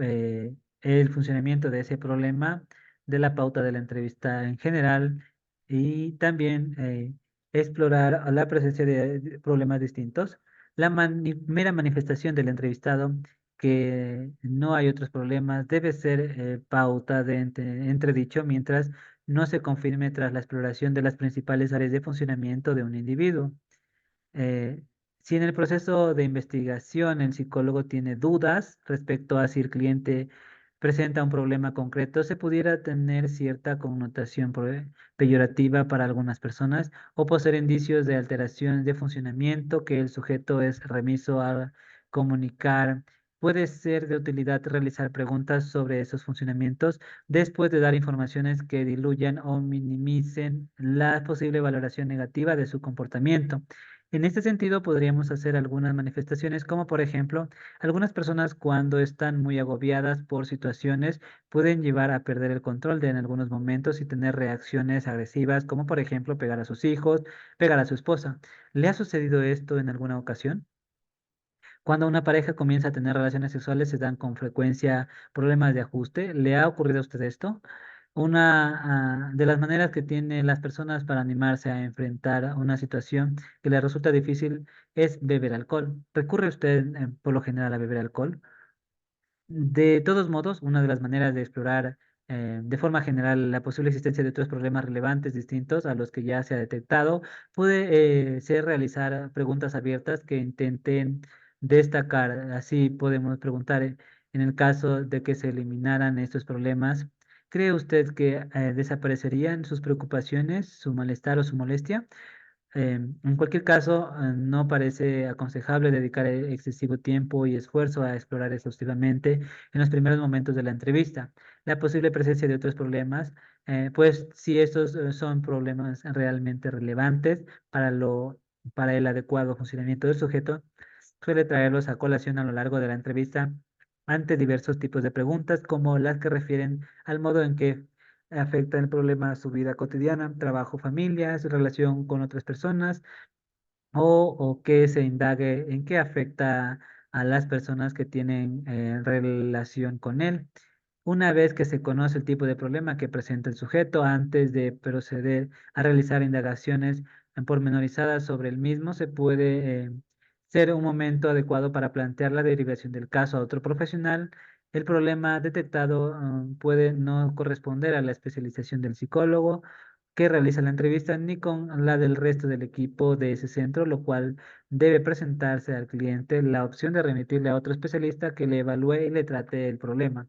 el funcionamiento de ese problema, de la pauta de la entrevista en general y también explorar la presencia de problemas distintos. La mera manifestación del entrevistado que no hay otros problemas debe ser pauta de entredicho mientras no se confirme tras la exploración de las principales áreas de funcionamiento de un individuo. Eh, si en el proceso de investigación el psicólogo tiene dudas respecto a si el cliente presenta un problema concreto, se pudiera tener cierta connotación peyorativa para algunas personas o poseer indicios de alteración de funcionamiento que el sujeto es remiso a comunicar. Puede ser de utilidad realizar preguntas sobre esos funcionamientos después de dar informaciones que diluyan o minimicen la posible valoración negativa de su comportamiento. En este sentido, podríamos hacer algunas manifestaciones, como por ejemplo, algunas personas cuando están muy agobiadas por situaciones pueden llevar a perder el control en algunos momentos y tener reacciones agresivas, como por ejemplo pegar a sus hijos, pegar a su esposa. ¿Le ha sucedido esto en alguna ocasión? Cuando una pareja comienza a tener relaciones sexuales, se dan con frecuencia problemas de ajuste. ¿Le ha ocurrido a usted esto? Una de las maneras que tienen las personas para animarse a enfrentar una situación que les resulta difícil es beber alcohol. ¿Recurre usted por lo general a beber alcohol? De todos modos, una de las maneras de explorar de forma general la posible existencia de otros problemas relevantes distintos a los que ya se ha detectado puede ser realizar preguntas abiertas que intenten destacar. Así podemos preguntar, en el caso de que se eliminaran estos problemas, ¿cree usted que desaparecerían sus preocupaciones, su malestar o su molestia? En cualquier caso, no parece aconsejable dedicar excesivo tiempo y esfuerzo a explorar exhaustivamente en los primeros momentos de la entrevista. La posible presencia de otros problemas, pues si estos son problemas realmente relevantes para el adecuado funcionamiento del sujeto, suele traerlos a colación a lo largo de la entrevista ante diversos tipos de preguntas, como las que refieren al modo en que afecta el problema a su vida cotidiana, trabajo, familia, su relación con otras personas, o que se indague en qué afecta a las personas que tienen relación con él. Una vez que se conoce el tipo de problema que presenta el sujeto, antes de proceder a realizar indagaciones pormenorizadas sobre el mismo, se puede ser un momento adecuado para plantear la derivación del caso a otro profesional. El problema detectado puede no corresponder a la especialización del psicólogo que realiza la entrevista ni con la del resto del equipo de ese centro, lo cual debe presentarse al cliente la opción de remitirle a otro especialista que le evalúe y le trate el problema.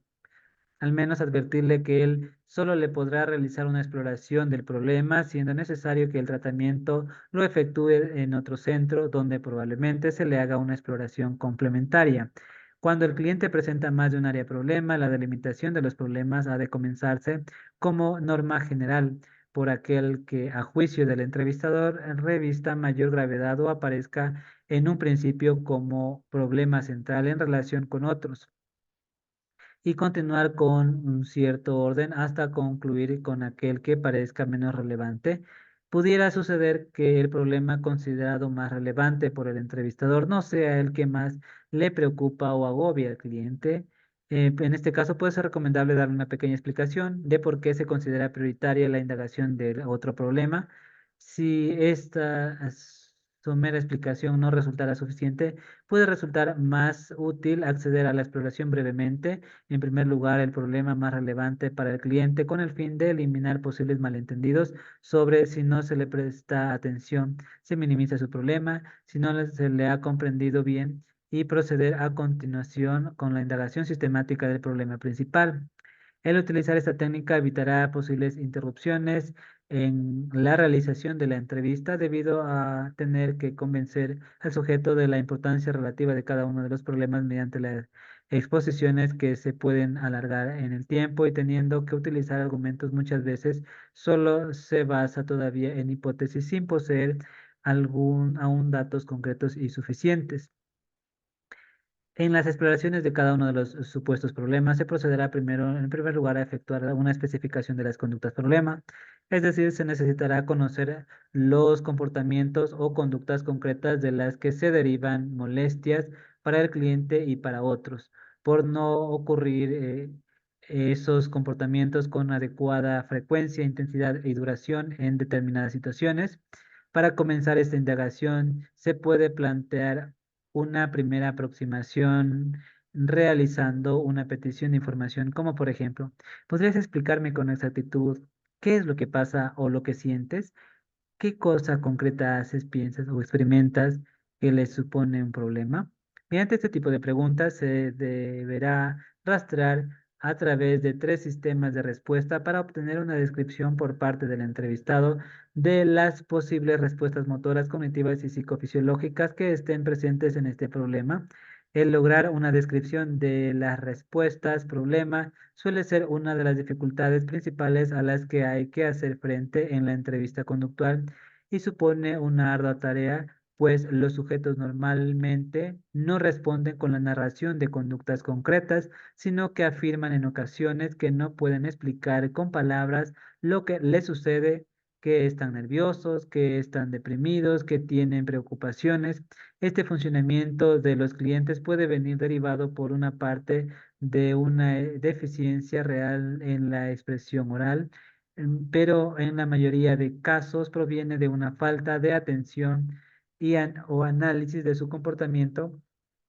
Al menos advertirle que él solo le podrá realizar una exploración del problema, siendo necesario que el tratamiento lo efectúe en otro centro donde probablemente se le haga una exploración complementaria. Cuando el cliente presenta más de un área de problema, la delimitación de los problemas ha de comenzarse como norma general por aquel que, a juicio del entrevistador, revista mayor gravedad o aparezca en un principio como problema central en relación con otros y continuar con un cierto orden hasta concluir con aquel que parezca menos relevante, pudiera suceder que el problema considerado más relevante por el entrevistador no sea el que más le preocupa o agobia al cliente. En este caso puede ser recomendable darle una pequeña explicación de por qué se considera prioritaria la indagación del otro problema. Si esta somera explicación no resultara suficiente, puede resultar más útil acceder a la exploración brevemente. En primer lugar, el problema más relevante para el cliente con el fin de eliminar posibles malentendidos sobre si no se le presta atención, se minimiza su problema, si no se le ha comprendido bien y proceder a continuación con la indagación sistemática del problema principal. El utilizar esta técnica evitará posibles interrupciones en la realización de la entrevista debido a tener que convencer al sujeto de la importancia relativa de cada uno de los problemas mediante las exposiciones que se pueden alargar en el tiempo y teniendo que utilizar argumentos muchas veces solo se basa todavía en hipótesis sin poseer aún datos concretos y suficientes. En las exploraciones de cada uno de los supuestos problemas, se procederá primero, en primer lugar, a efectuar una especificación de las conductas problema, es decir, se necesitará conocer los comportamientos o conductas concretas de las que se derivan molestias para el cliente y para otros, por no ocurrir esos comportamientos con adecuada frecuencia, intensidad y duración en determinadas situaciones. Para comenzar esta indagación, se puede plantear una primera aproximación realizando una petición de información, como por ejemplo, ¿podrías explicarme con exactitud qué es lo que pasa o lo que sientes? ¿Qué cosa concreta haces, piensas o experimentas que les supone un problema? Mediante este tipo de preguntas se deberá rastrear a través de tres sistemas de respuesta para obtener una descripción por parte del entrevistado de las posibles respuestas motoras, cognitivas y psicofisiológicas que estén presentes en este problema. El lograr una descripción de las respuestas problema suele ser una de las dificultades principales a las que hay que hacer frente en la entrevista conductual y supone una ardua tarea, pues los sujetos normalmente no responden con la narración de conductas concretas, sino que afirman en ocasiones que no pueden explicar con palabras lo que les sucede, que están nerviosos, que están deprimidos, que tienen preocupaciones. Este funcionamiento de los clientes puede venir derivado por una parte de una deficiencia real en la expresión oral, pero en la mayoría de casos proviene de una falta de atención o análisis de su comportamiento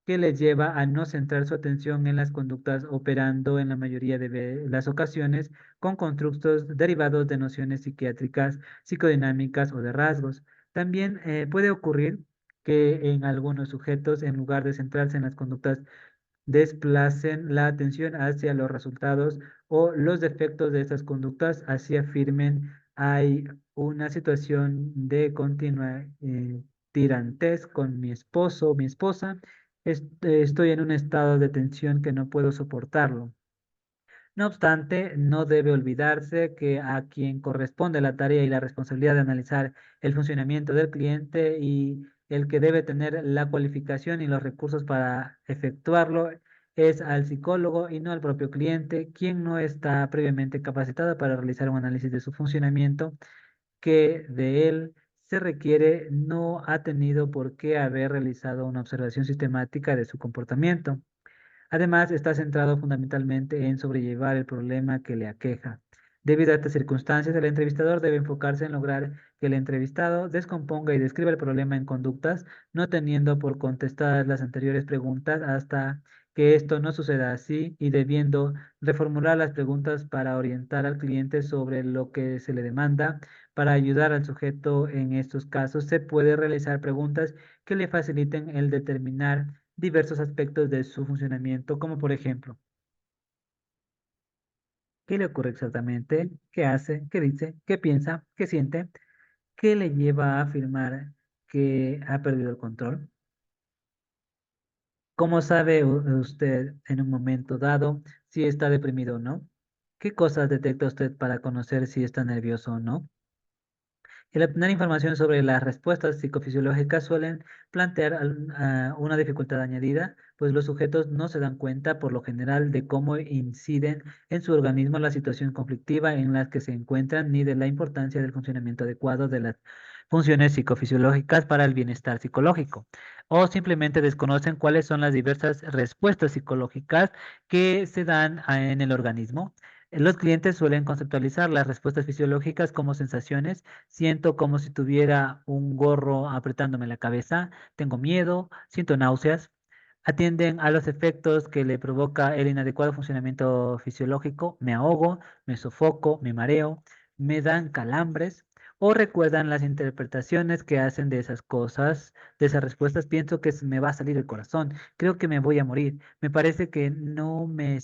que les lleva a no centrar su atención en las conductas, operando en la mayoría de las ocasiones con constructos derivados de nociones psiquiátricas, psicodinámicas o de rasgos. También puede ocurrir que en algunos sujetos, en lugar de centrarse en las conductas, desplacen la atención hacia los resultados o los defectos de estas conductas, así afirmen hay una situación de continua tirantez con mi esposo o mi esposa, estoy en un estado de tensión que no puedo soportarlo. No obstante, no debe olvidarse que a quien corresponde la tarea y la responsabilidad de analizar el funcionamiento del cliente y el que debe tener la cualificación y los recursos para efectuarlo es al psicólogo y no al propio cliente, quien no está previamente capacitado para realizar un análisis de su funcionamiento que de él se requiere, no ha tenido por qué haber realizado una observación sistemática de su comportamiento. Además, está centrado fundamentalmente en sobrellevar el problema que le aqueja. Debido a estas circunstancias, el entrevistador debe enfocarse en lograr que el entrevistado descomponga y describa el problema en conductas, no teniendo por contestadas las anteriores preguntas hasta que esto no suceda así y debiendo reformular las preguntas para orientar al cliente sobre lo que se le demanda. Para ayudar al sujeto en estos casos, se puede realizar preguntas que le faciliten el determinar diversos aspectos de su funcionamiento, como por ejemplo, ¿qué le ocurre exactamente? ¿Qué hace? ¿Qué dice? ¿Qué piensa? ¿Qué siente? ¿Qué le lleva a afirmar que ha perdido el control? ¿Cómo sabe usted en un momento dado si está deprimido o no? ¿Qué cosas detecta usted para conocer si está nervioso o no? El obtener información sobre las respuestas psicofisiológicas suelen plantear una dificultad añadida, pues los sujetos no se dan cuenta por lo general de cómo inciden en su organismo la situación conflictiva en la que se encuentran ni de la importancia del funcionamiento adecuado de las funciones psicofisiológicas para el bienestar psicológico, o simplemente desconocen cuáles son las diversas respuestas psicológicas que se dan en el organismo. Los clientes suelen conceptualizar las respuestas fisiológicas como sensaciones. Siento como si tuviera un gorro apretándome la cabeza, tengo miedo, siento náuseas. Atienden a los efectos que le provoca el inadecuado funcionamiento fisiológico, me ahogo, me sofoco, me mareo, me dan calambres, o recuerdan las interpretaciones que hacen de esas cosas, de esas respuestas. Pienso que se me va a salir el corazón, creo que me voy a morir, me parece que no me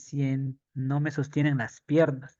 sostienen las piernas.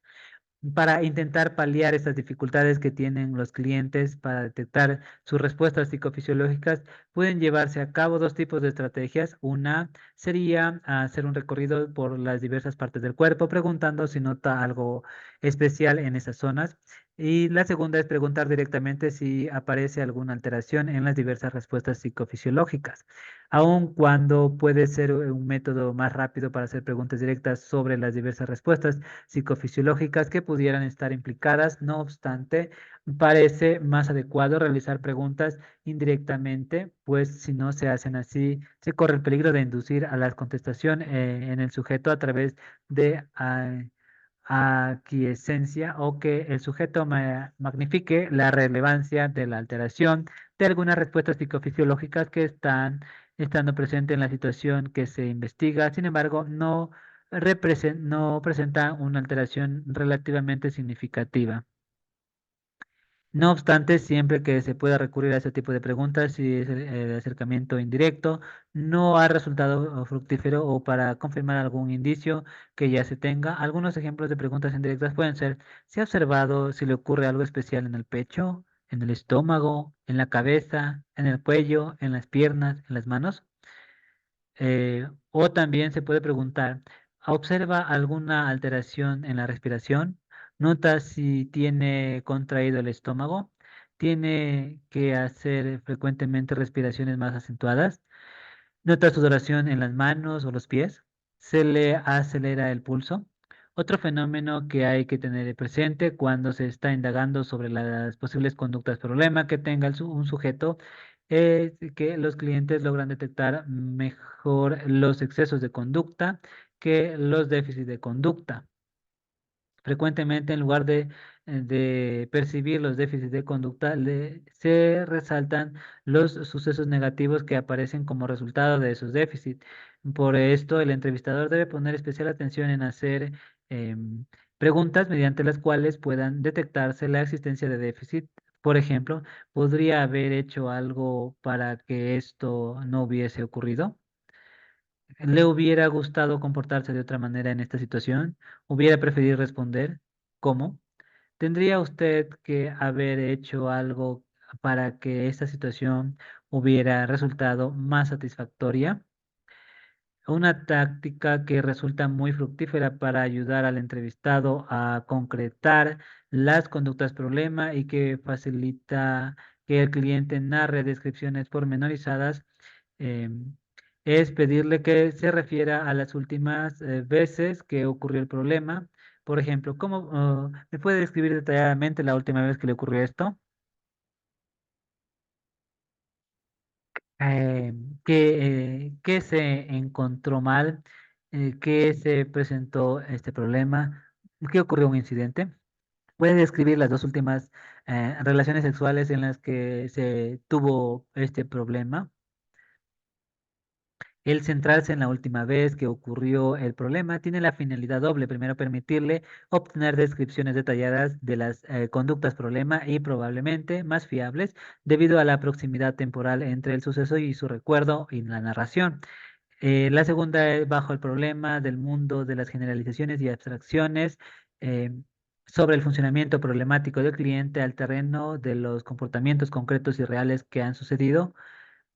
Para intentar paliar estas dificultades que tienen los clientes para detectar sus respuestas psicofisiológicas, pueden llevarse a cabo dos tipos de estrategias. Una sería hacer un recorrido por las diversas partes del cuerpo, preguntando si nota algo especial en esas zonas. Y la segunda es preguntar directamente si aparece alguna alteración en las diversas respuestas psicofisiológicas. Aun cuando puede ser un método más rápido para hacer preguntas directas sobre las diversas respuestas psicofisiológicas que pudieran estar implicadas. No obstante, parece más adecuado realizar preguntas indirectamente, pues si no se hacen así, se corre el peligro de inducir a la contestación en el sujeto a través de aquiescencia, o que el sujeto magnifique la relevancia de la alteración de algunas respuestas psicofisiológicas que estando presentes en la situación que se investiga. Sin embargo, no presenta una alteración relativamente significativa. No obstante, siempre que se pueda recurrir a este tipo de preguntas, si es el acercamiento indirecto no ha resultado fructífero o para confirmar algún indicio que ya se tenga. Algunos ejemplos de preguntas indirectas pueden ser: ¿se ha observado si le ocurre algo especial en el pecho, en el estómago, en la cabeza, en el cuello, en las piernas, en las manos? O también se puede preguntar: ¿observa alguna alteración en la respiración? ¿Nota si tiene contraído el estómago? ¿Tiene que hacer frecuentemente respiraciones más acentuadas? ¿Nota sudoración en las manos o los pies? ¿Se le acelera el pulso? Otro fenómeno que hay que tener presente cuando se está indagando sobre las posibles conductas problema que tenga un sujeto es que los clientes logran detectar mejor los excesos de conducta que los déficits de conducta. Frecuentemente, en lugar de percibir los déficits de conducta, se resaltan los sucesos negativos que aparecen como resultado de esos déficits. Por esto, el entrevistador debe poner especial atención en hacer preguntas mediante las cuales puedan detectarse la existencia de déficit. Por ejemplo, ¿podría haber hecho algo para que esto no hubiese ocurrido? ¿Le hubiera gustado comportarse de otra manera en esta situación? ¿Hubiera preferido responder? ¿Cómo? ¿Tendría usted que haber hecho algo para que esta situación hubiera resultado más satisfactoria? Una táctica que resulta muy fructífera para ayudar al entrevistado a concretar las conductas problema y que facilita que el cliente narre descripciones pormenorizadas, es pedirle que se refiera a las últimas veces que ocurrió el problema. Por ejemplo, me puede describir detalladamente la última vez que le ocurrió esto? eh, ¿Qué se encontró mal? ¿Qué se presentó este problema? ¿Qué ocurrió un incidente? Puede describir las dos últimas relaciones sexuales en las que se tuvo este problema. El centrarse en la última vez que ocurrió el problema tiene la finalidad doble. Primero, permitirle obtener descripciones detalladas de las conductas problema y probablemente más fiables debido a la proximidad temporal entre el suceso y su recuerdo y la narración. La segunda es bajo el problema del mundo de las generalizaciones y abstracciones eh, sobre el funcionamiento problemático del cliente al terreno de los comportamientos concretos y reales que han sucedido.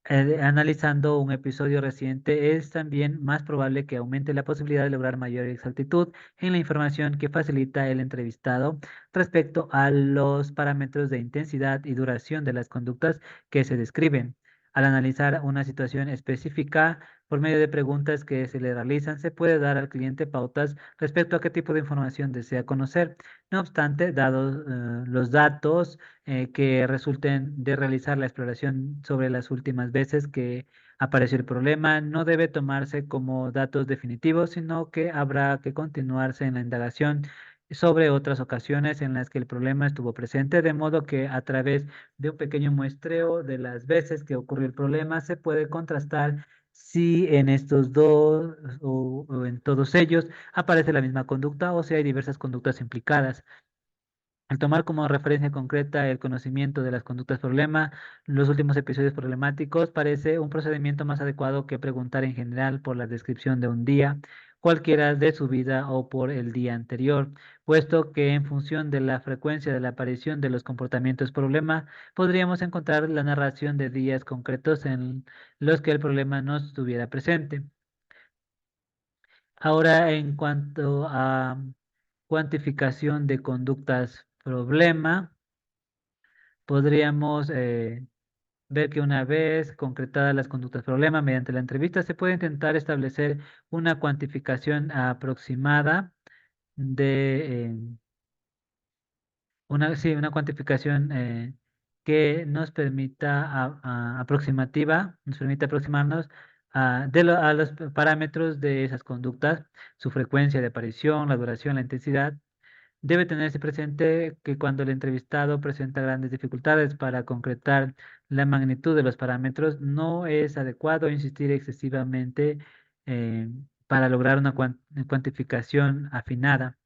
Analizando un episodio reciente, es también más probable que aumente la posibilidad de lograr mayor exactitud en la información que facilita el entrevistado respecto a los parámetros de intensidad y duración de las conductas que se describen. Al analizar una situación específica, por medio de preguntas que se le realizan, se puede dar al cliente pautas respecto a qué tipo de información desea conocer. No obstante, dados los datos, que resulten de realizar la exploración sobre las últimas veces que apareció el problema, no debe tomarse como datos definitivos, sino que habrá que continuarse en la indagación sobre otras ocasiones en las que el problema estuvo presente, de modo que a través de un pequeño muestreo de las veces que ocurrió el problema se puede contrastar si en estos dos o en todos ellos aparece la misma conducta o si hay diversas conductas implicadas. Al tomar como referencia concreta el conocimiento de las conductas problema, los últimos episodios problemáticos, parece un procedimiento más adecuado que preguntar en general por la descripción de un día, cualquiera de su vida o por el día anterior, puesto que en función de la frecuencia de la aparición de los comportamientos problema, podríamos encontrar la narración de días concretos en los que el problema no estuviera presente. Ahora, en cuanto a cuantificación de conductas problema, podríamos ver que una vez concretadas las conductas problema mediante la entrevista, se puede intentar establecer una cuantificación aproximada de sí, una cuantificación que nos permita aproximativa, nos permite aproximarnos a los parámetros de esas conductas, su frecuencia de aparición, la duración, la intensidad. Debe tenerse presente que cuando el entrevistado presenta grandes dificultades para concretar la magnitud de los parámetros, no es adecuado insistir excesivamente eh, para lograr una cuantificación afinada,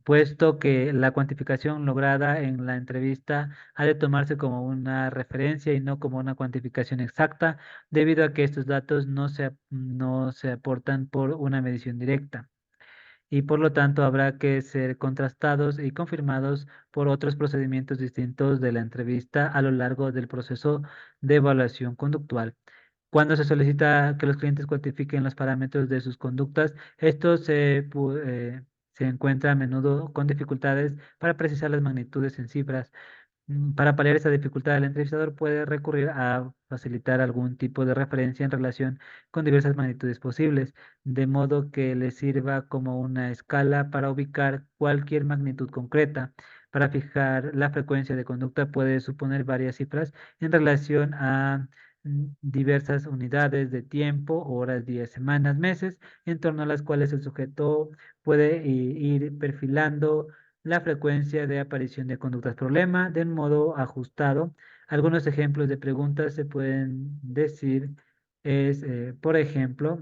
puesto que la cuantificación lograda en la entrevista ha de tomarse como una referencia y no como una cuantificación exacta, debido a que estos datos no se aportan por una medición directa y por lo tanto habrá que ser contrastados y confirmados por otros procedimientos distintos de la entrevista a lo largo del proceso de evaluación conductual. Cuando se solicita que los clientes cuantifiquen los parámetros de sus conductas, se encuentra a menudo con dificultades para precisar las magnitudes en cifras. Para paliar esta dificultad, el entrevistador puede recurrir a facilitar algún tipo de referencia en relación con diversas magnitudes posibles, de modo que le sirva como una escala para ubicar cualquier magnitud concreta. Para fijar la frecuencia de conducta puede suponer varias cifras en relación a diversas unidades de tiempo, horas, días, semanas, meses, en torno a las cuales el sujeto puede ir perfilando la frecuencia de aparición de conductas problema de un modo ajustado. Algunos ejemplos de preguntas se pueden decir por ejemplo,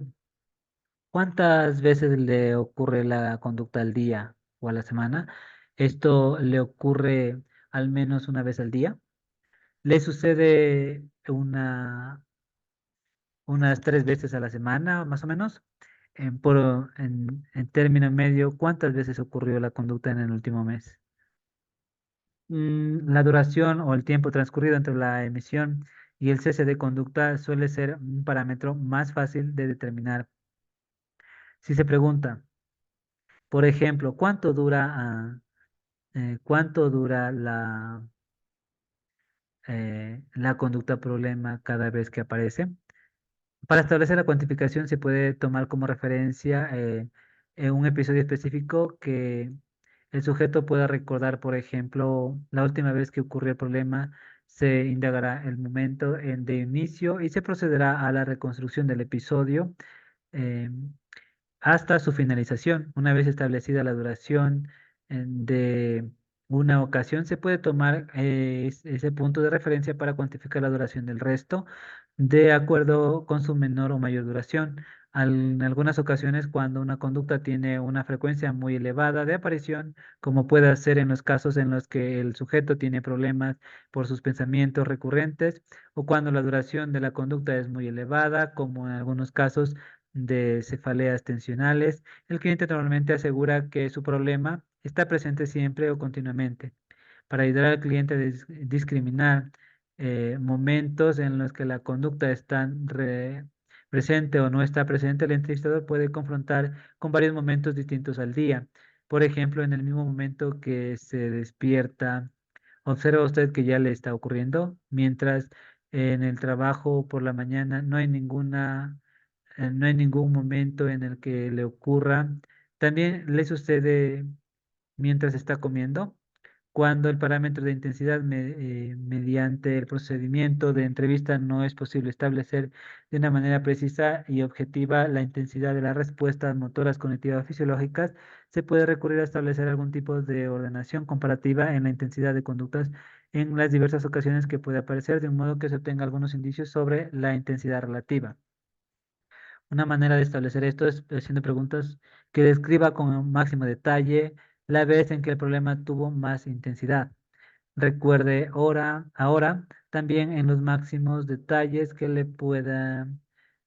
¿cuántas veces le ocurre la conducta al día o a la semana? ¿Esto le ocurre al menos una vez al día? ¿Le sucede unas 3 veces a la semana, más o menos? En término medio, ¿cuántas veces ocurrió la conducta en el último mes? La duración o el tiempo transcurrido entre la emisión y el cese de conducta suele ser un parámetro más fácil de determinar. Si se pregunta, por ejemplo, cuánto dura la conducta problema cada vez que aparece? Para establecer la cuantificación se puede tomar como referencia en un episodio específico que el sujeto pueda recordar, por ejemplo, la última vez que ocurrió el problema, se indagará el momento de inicio y se procederá a la reconstrucción del episodio eh, hasta su finalización. Una vez establecida la duración de una ocasión, se puede tomar ese punto de referencia para cuantificar la duración del resto de acuerdo con su menor o mayor duración. En algunas ocasiones, cuando una conducta tiene una frecuencia muy elevada de aparición, como puede ser en los casos en los que el sujeto tiene problemas por sus pensamientos recurrentes, o cuando la duración de la conducta es muy elevada, como en algunos casos de cefaleas tensionales, el cliente normalmente asegura que su problema está presente siempre o continuamente. Para ayudar al cliente a discriminar momentos en los que la conducta está presente o no está presente, el entrevistador puede confrontar con varios momentos distintos al día. Por ejemplo, en el mismo momento que se despierta, observa usted que ya le está ocurriendo, mientras en el trabajo por la mañana no hay ningún momento en el que le ocurra. También le sucede mientras está comiendo, cuando el parámetro de intensidad mediante el procedimiento de entrevista no es posible establecer de una manera precisa y objetiva la intensidad de las respuestas motoras cognitivas fisiológicas, se puede recurrir a establecer algún tipo de ordenación comparativa en la intensidad de conductas en las diversas ocasiones que puede aparecer, de un modo que se obtenga algunos indicios sobre la intensidad relativa. Una manera de establecer esto es haciendo preguntas que describa con un máximo detalle la vez en que el problema tuvo más intensidad. Recuerde ahora también en los máximos detalles que le pueda,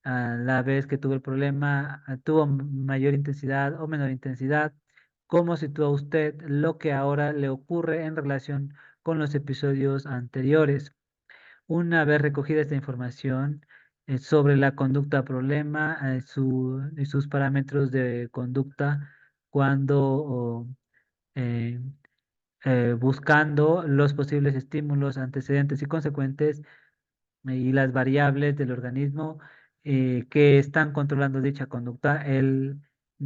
a la vez que tuvo el problema, tuvo mayor intensidad o menor intensidad, cómo sitúa usted lo que ahora le ocurre en relación con los episodios anteriores. Una vez recogida esta información sobre la conducta problema y sus parámetros de conducta, cuando eh, buscando los posibles estímulos antecedentes y consecuentes y las variables del organismo que están controlando dicha conducta, el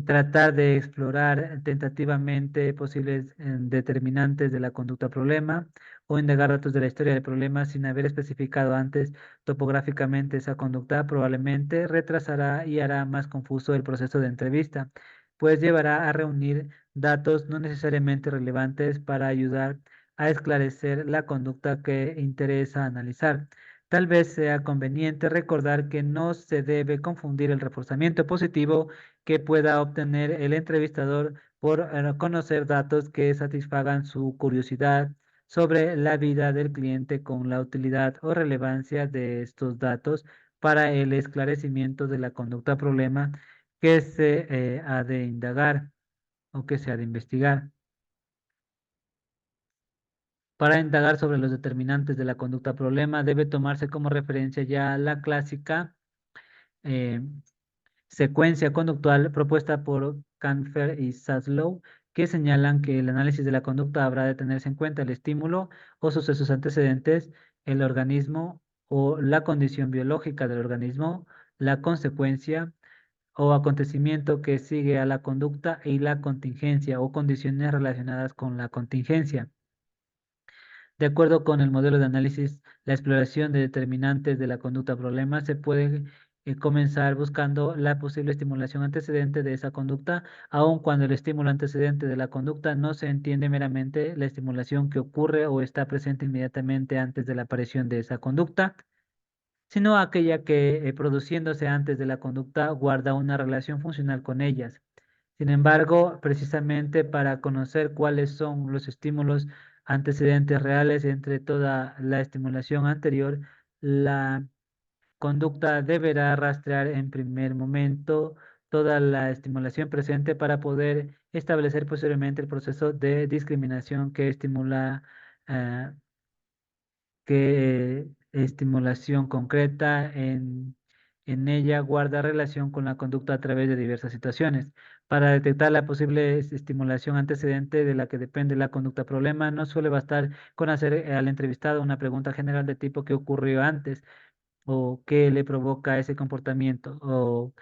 tratar de explorar tentativamente posibles determinantes de la conducta problema o indagar datos de la historia del problema sin haber especificado antes topográficamente esa conducta, probablemente retrasará y hará más confuso el proceso de entrevista, pues llevará a reunir datos no necesariamente relevantes para ayudar a esclarecer la conducta que interesa analizar. Tal vez sea conveniente recordar que no se debe confundir el reforzamiento positivo que pueda obtener el entrevistador por conocer datos que satisfagan su curiosidad sobre la vida del cliente con la utilidad o relevancia de estos datos para el esclarecimiento de la conducta problema que se ha de indagar o que se ha de investigar. Para indagar sobre los determinantes de la conducta problema, debe tomarse como referencia ya la clásica eh, secuencia conductual propuesta por Canfer y Saslow, que señalan que el análisis de la conducta habrá de tenerse en cuenta el estímulo o sucesos antecedentes, el organismo o la condición biológica del organismo, la consecuencia o acontecimiento que sigue a la conducta y la contingencia o condiciones relacionadas con la contingencia. De acuerdo con el modelo de análisis, la exploración de determinantes de la conducta problema se puede comenzar buscando la posible estimulación antecedente de esa conducta, aun cuando el estímulo antecedente de la conducta no se entiende meramente la estimulación que ocurre o está presente inmediatamente antes de la aparición de esa conducta, sino aquella que, produciéndose antes de la conducta, guarda una relación funcional con ellas. Sin embargo, precisamente para conocer cuáles son los estímulos antecedentes reales entre toda la estimulación anterior, la conducta deberá rastrear en primer momento toda la estimulación presente para poder establecer posteriormente el proceso de discriminación que estimula eh, que estimulación concreta en ella guarda relación con la conducta a través de diversas situaciones. Para detectar la posible estimulación antecedente de la que depende la conducta problema, no suele bastar con hacer al entrevistado una pregunta general de tipo ¿qué ocurrió antes? O qué le provoca ese comportamiento. O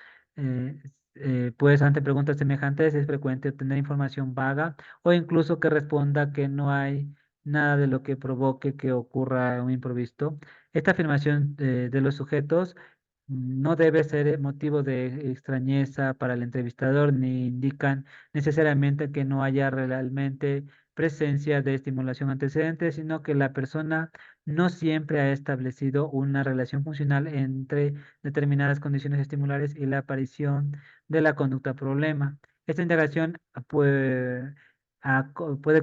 pues ante preguntas semejantes es frecuente obtener información vaga o incluso que responda que no hay nada de lo que provoque que ocurra un imprevisto. Esta afirmación de los sujetos no debe ser motivo de extrañeza para el entrevistador ni indican necesariamente que no haya realmente presencia de estimulación antecedente, sino que la persona no siempre ha establecido una relación funcional entre determinadas condiciones estimulares y la aparición de la conducta problema. Esta indagación puede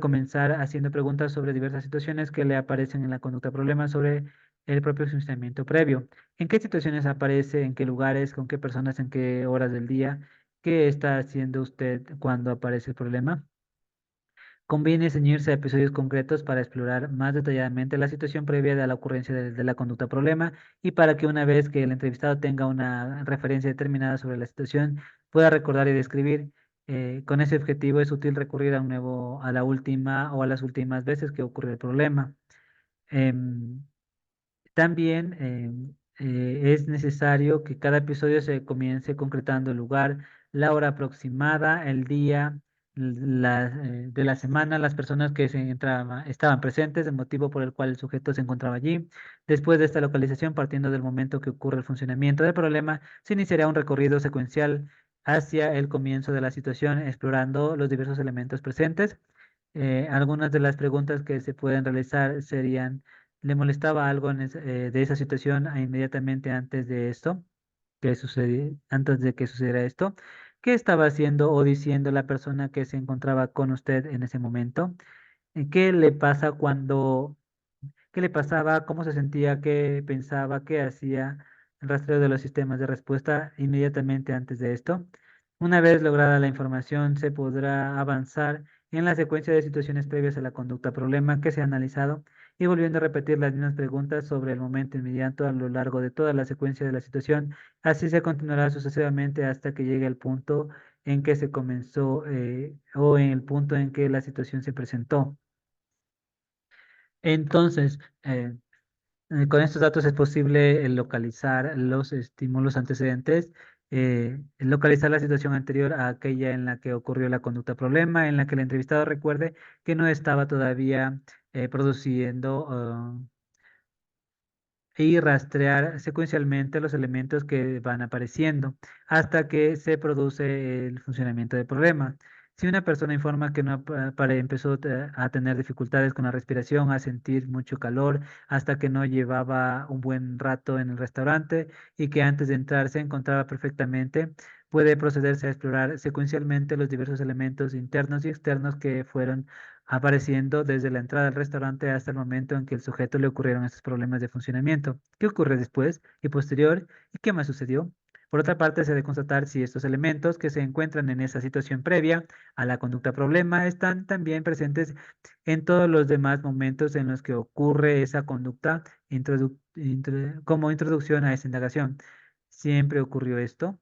comenzar haciendo preguntas sobre diversas situaciones que le aparecen en la conducta problema sobre el propio funcionamiento previo. ¿En qué situaciones aparece? ¿En qué lugares? ¿Con qué personas? ¿En qué horas del día? ¿Qué está haciendo usted cuando aparece el problema? Conviene ceñirse a episodios concretos para explorar más detalladamente la situación previa de la ocurrencia de la conducta problema y para que una vez que el entrevistado tenga una referencia determinada sobre la situación, pueda recordar y describir. Con ese objetivo es útil recurrir a la última o a las últimas veces que ocurre el problema. Em, También es necesario que cada episodio se comience concretando el lugar, la hora aproximada, el día de la semana, las personas que estaban presentes, el motivo por el cual el sujeto se encontraba allí. Después de esta localización, partiendo del momento que ocurre el funcionamiento del problema, se iniciará un recorrido secuencial hacia el comienzo de la situación, explorando los diversos elementos presentes. Algunas de las preguntas que se pueden realizar serían: ¿le molestaba algo de esa situación inmediatamente antes de esto, antes de que sucediera esto? ¿Qué estaba haciendo o diciendo la persona que se encontraba con usted en ese momento? ¿Qué le pasa qué le pasaba, cómo se sentía, qué pensaba, qué hacía? El rastreo de los sistemas de respuesta inmediatamente antes de esto. Una vez lograda la información, se podrá avanzar en la secuencia de situaciones previas a la conducta problema que se ha analizado y volviendo a repetir las mismas preguntas sobre el momento inmediato a lo largo de toda la secuencia de la situación. Así se continuará sucesivamente hasta que llegue el punto en que se comenzó o en el punto en que la situación se presentó. Entonces, con estos datos es posible localizar los estímulos antecedentes, localizar la situación anterior a aquella en la que ocurrió la conducta problema, en la que el entrevistado recuerde que no estaba todavía produciendo y rastrear secuencialmente los elementos que van apareciendo hasta que se produce el funcionamiento del problema. Si una persona informa que no empezó a tener dificultades con la respiración, a sentir mucho calor, hasta que no llevaba un buen rato en el restaurante y que antes de entrar se encontraba perfectamente, puede procederse a explorar secuencialmente los diversos elementos internos y externos que fueron apareciendo desde la entrada al restaurante hasta el momento en que el sujeto le ocurrieron estos problemas de funcionamiento. ¿Qué ocurre después y posterior? ¿Y qué más sucedió? Por otra parte, se debe constatar si estos elementos que se encuentran en esa situación previa a la conducta problema están también presentes en todos los demás momentos en los que ocurre esa conducta como introducción a esa indagación. ¿Siempre ocurrió esto?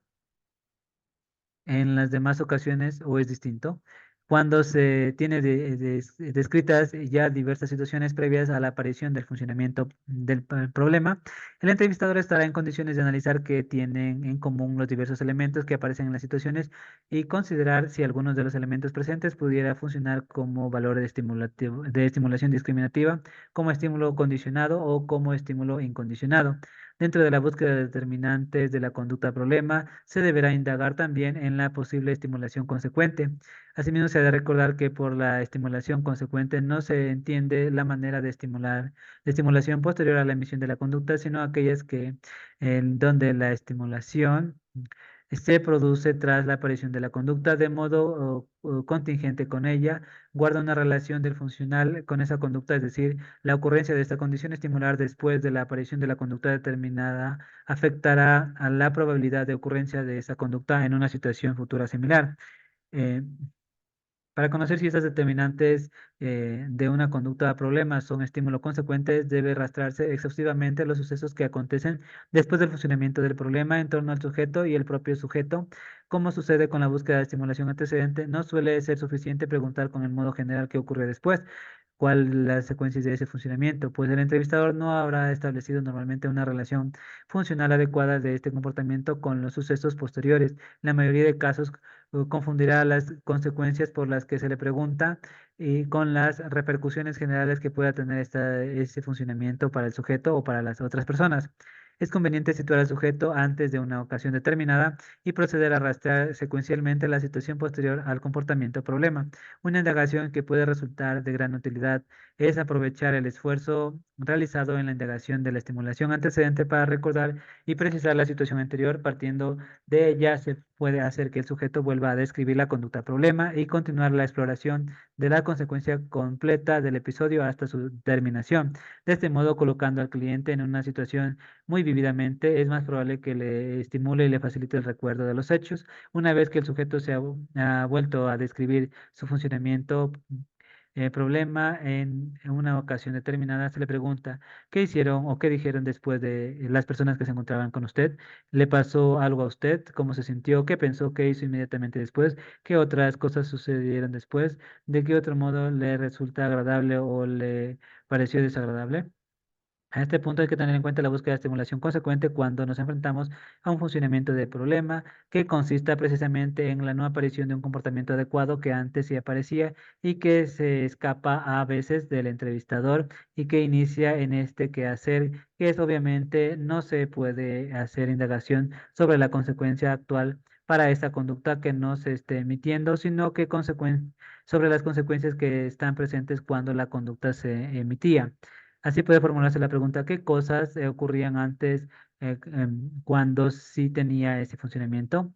En las demás ocasiones o es distinto. Cuando se tiene descritas ya diversas situaciones previas a la aparición del funcionamiento del problema, el entrevistador estará en condiciones de analizar qué tienen en común los diversos elementos que aparecen en las situaciones y considerar si algunos de los elementos presentes pudiera funcionar como valor de estimulación discriminativa, como estímulo condicionado o como estímulo incondicionado. Dentro de la búsqueda de determinantes de la conducta problema, se deberá indagar también en la posible estimulación consecuente. Asimismo, se ha de recordar que por la estimulación consecuente no se entiende la manera de estimulación posterior a la emisión de la conducta, sino aquellas en donde la estimulación se produce tras la aparición de la conducta de modo contingente con ella, guarda una relación del funcional con esa conducta, es decir, la ocurrencia de esta condición estimular después de la aparición de la conducta determinada afectará a la probabilidad de ocurrencia de esa conducta en una situación futura similar. Eh, para conocer si estas determinantes de una conducta a problemas son estímulos consecuentes, debe rastrearse exhaustivamente los sucesos que acontecen después del funcionamiento del problema en torno al sujeto y el propio sujeto. Como sucede con la búsqueda de estimulación antecedente, no suele ser suficiente preguntar con el modo general qué ocurre después, cuál las secuencias de ese funcionamiento, pues el entrevistador no habrá establecido normalmente una relación funcional adecuada de este comportamiento con los sucesos posteriores. La mayoría de casos confundirá las consecuencias por las que se le pregunta y con las repercusiones generales que pueda tener ese funcionamiento para el sujeto o para las otras personas. Es conveniente situar al sujeto antes de una ocasión determinada y proceder a rastrear secuencialmente la situación posterior al comportamiento problema. Una indagación que puede resultar de gran utilidad es aprovechar el esfuerzo realizado en la indagación de la estimulación antecedente para recordar y precisar la situación anterior. Partiendo de ella, se puede hacer que el sujeto vuelva a describir la conducta problema y continuar la exploración de la consecuencia completa del episodio hasta su terminación. De este modo, colocando al cliente en una situación muy vívidamente, es más probable que le estimule y le facilite el recuerdo de los hechos. Una vez que el sujeto ha vuelto a describir su funcionamiento, problema, en una ocasión determinada se le pregunta qué hicieron o qué dijeron después de las personas que se encontraban con usted. ¿Le pasó algo a usted? ¿Cómo se sintió? ¿Qué pensó? ¿Qué hizo inmediatamente después? ¿Qué otras cosas sucedieron después? ¿De qué otro modo le resulta agradable o le pareció desagradable? A este punto hay que tener en cuenta la búsqueda de estimulación consecuente cuando nos enfrentamos a un funcionamiento de problema que consista precisamente en la no aparición de un comportamiento adecuado que antes sí aparecía y que se escapa a veces del entrevistador y que inicia en este quehacer, que es obviamente no se puede hacer indagación sobre la consecuencia actual para esta conducta que no se esté emitiendo, sino que sobre las consecuencias que están presentes cuando la conducta se emitía. Así puede formularse la pregunta, ¿qué cosas ocurrían antes cuando sí tenía ese funcionamiento?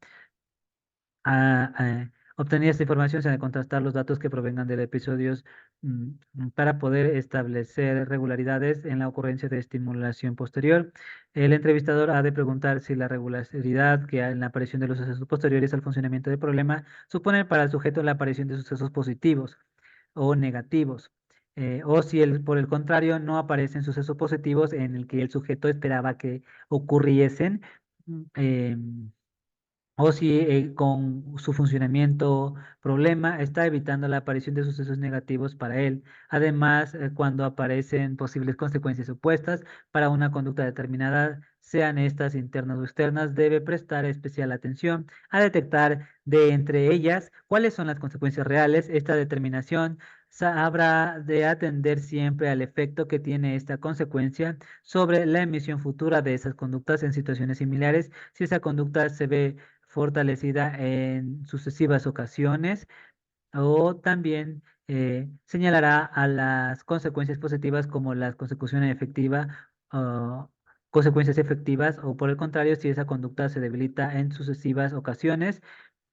Obtenía esta información se ha de contrastar los datos que provengan de episodios para poder establecer regularidades en la ocurrencia de estimulación posterior. El entrevistador ha de preguntar si la regularidad que hay en la aparición de los sucesos posteriores al funcionamiento del problema supone para el sujeto la aparición de sucesos positivos o negativos, o si por el contrario no aparecen sucesos positivos en el que el sujeto esperaba que ocurriesen, o si con su funcionamiento problema está evitando la aparición de sucesos negativos para él. Además, cuando aparecen posibles consecuencias opuestas para una conducta determinada, sean estas internas o externas, debe prestar especial atención a detectar de entre ellas cuáles son las consecuencias reales. Esta determinación habrá de atender siempre al efecto que tiene esta consecuencia sobre la emisión futura de esas conductas en situaciones similares. Si esa conducta se ve fortalecida en sucesivas ocasiones, o también señalará a las consecuencias positivas como las consecuciones efectivas o consecuencias efectivas, o por el contrario, si esa conducta se debilita en sucesivas ocasiones,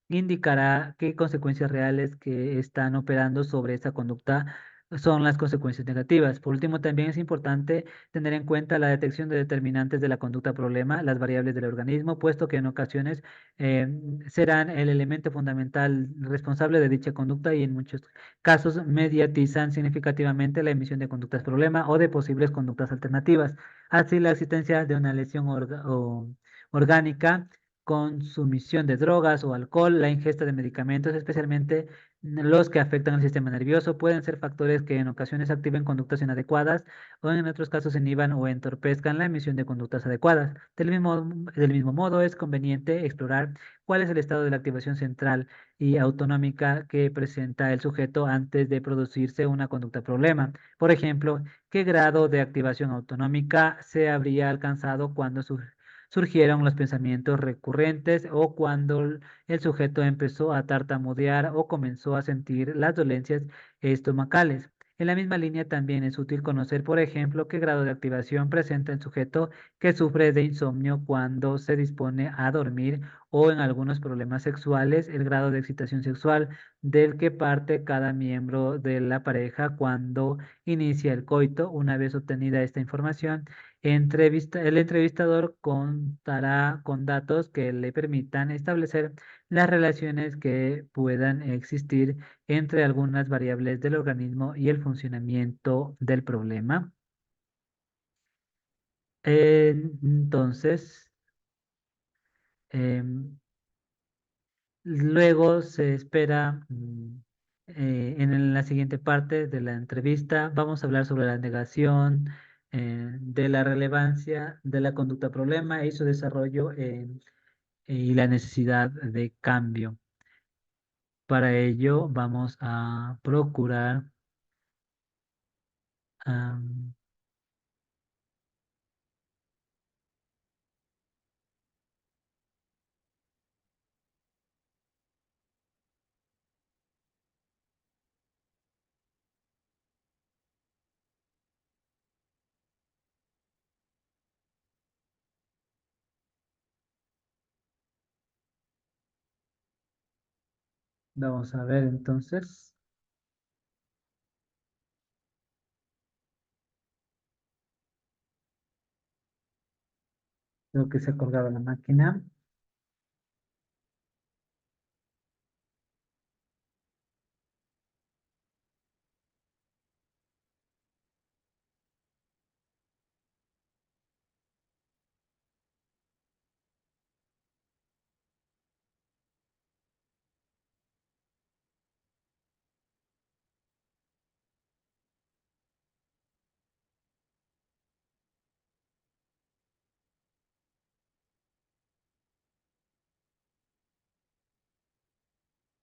indicará qué consecuencias reales que están operando sobre esa conducta son las consecuencias negativas. Por último, también es importante tener en cuenta la detección de determinantes de la conducta problema, las variables del organismo, puesto que en ocasiones eh, serán el elemento fundamental responsable de dicha conducta y en muchos casos mediatizan significativamente la emisión de conductas problema o de posibles conductas alternativas. Así, la existencia de una lesión orgánica, consumición de drogas o alcohol, la ingesta de medicamentos, especialmente los que afectan al sistema nervioso, pueden ser factores que en ocasiones activen conductas inadecuadas o en otros casos inhiban o entorpezcan la emisión de conductas adecuadas. Del mismo modo, es conveniente explorar cuál es el estado de la activación central y autonómica que presenta el sujeto antes de producirse una conducta problema. Por ejemplo, qué grado de activación autonómica se habría alcanzado cuando surgieron los pensamientos recurrentes o cuando el sujeto empezó a tartamudear o comenzó a sentir las dolencias estomacales. En la misma línea también es útil conocer, por ejemplo, qué grado de activación presenta el sujeto que sufre de insomnio cuando se dispone a dormir, o en algunos problemas sexuales, el grado de excitación sexual del que parte cada miembro de la pareja cuando inicia el coito. Una vez obtenida esta información, el entrevistador contará con datos que le permitan establecer las relaciones que puedan existir entre algunas variables del organismo y el funcionamiento del problema. Entonces, em, luego se espera, en la siguiente parte de la entrevista, vamos a hablar sobre la negación de la relevancia de la conducta problema y su desarrollo y la necesidad de cambio. Para ello vamos a procurar, am, vamos a ver entonces, creo que se ha colgado la máquina.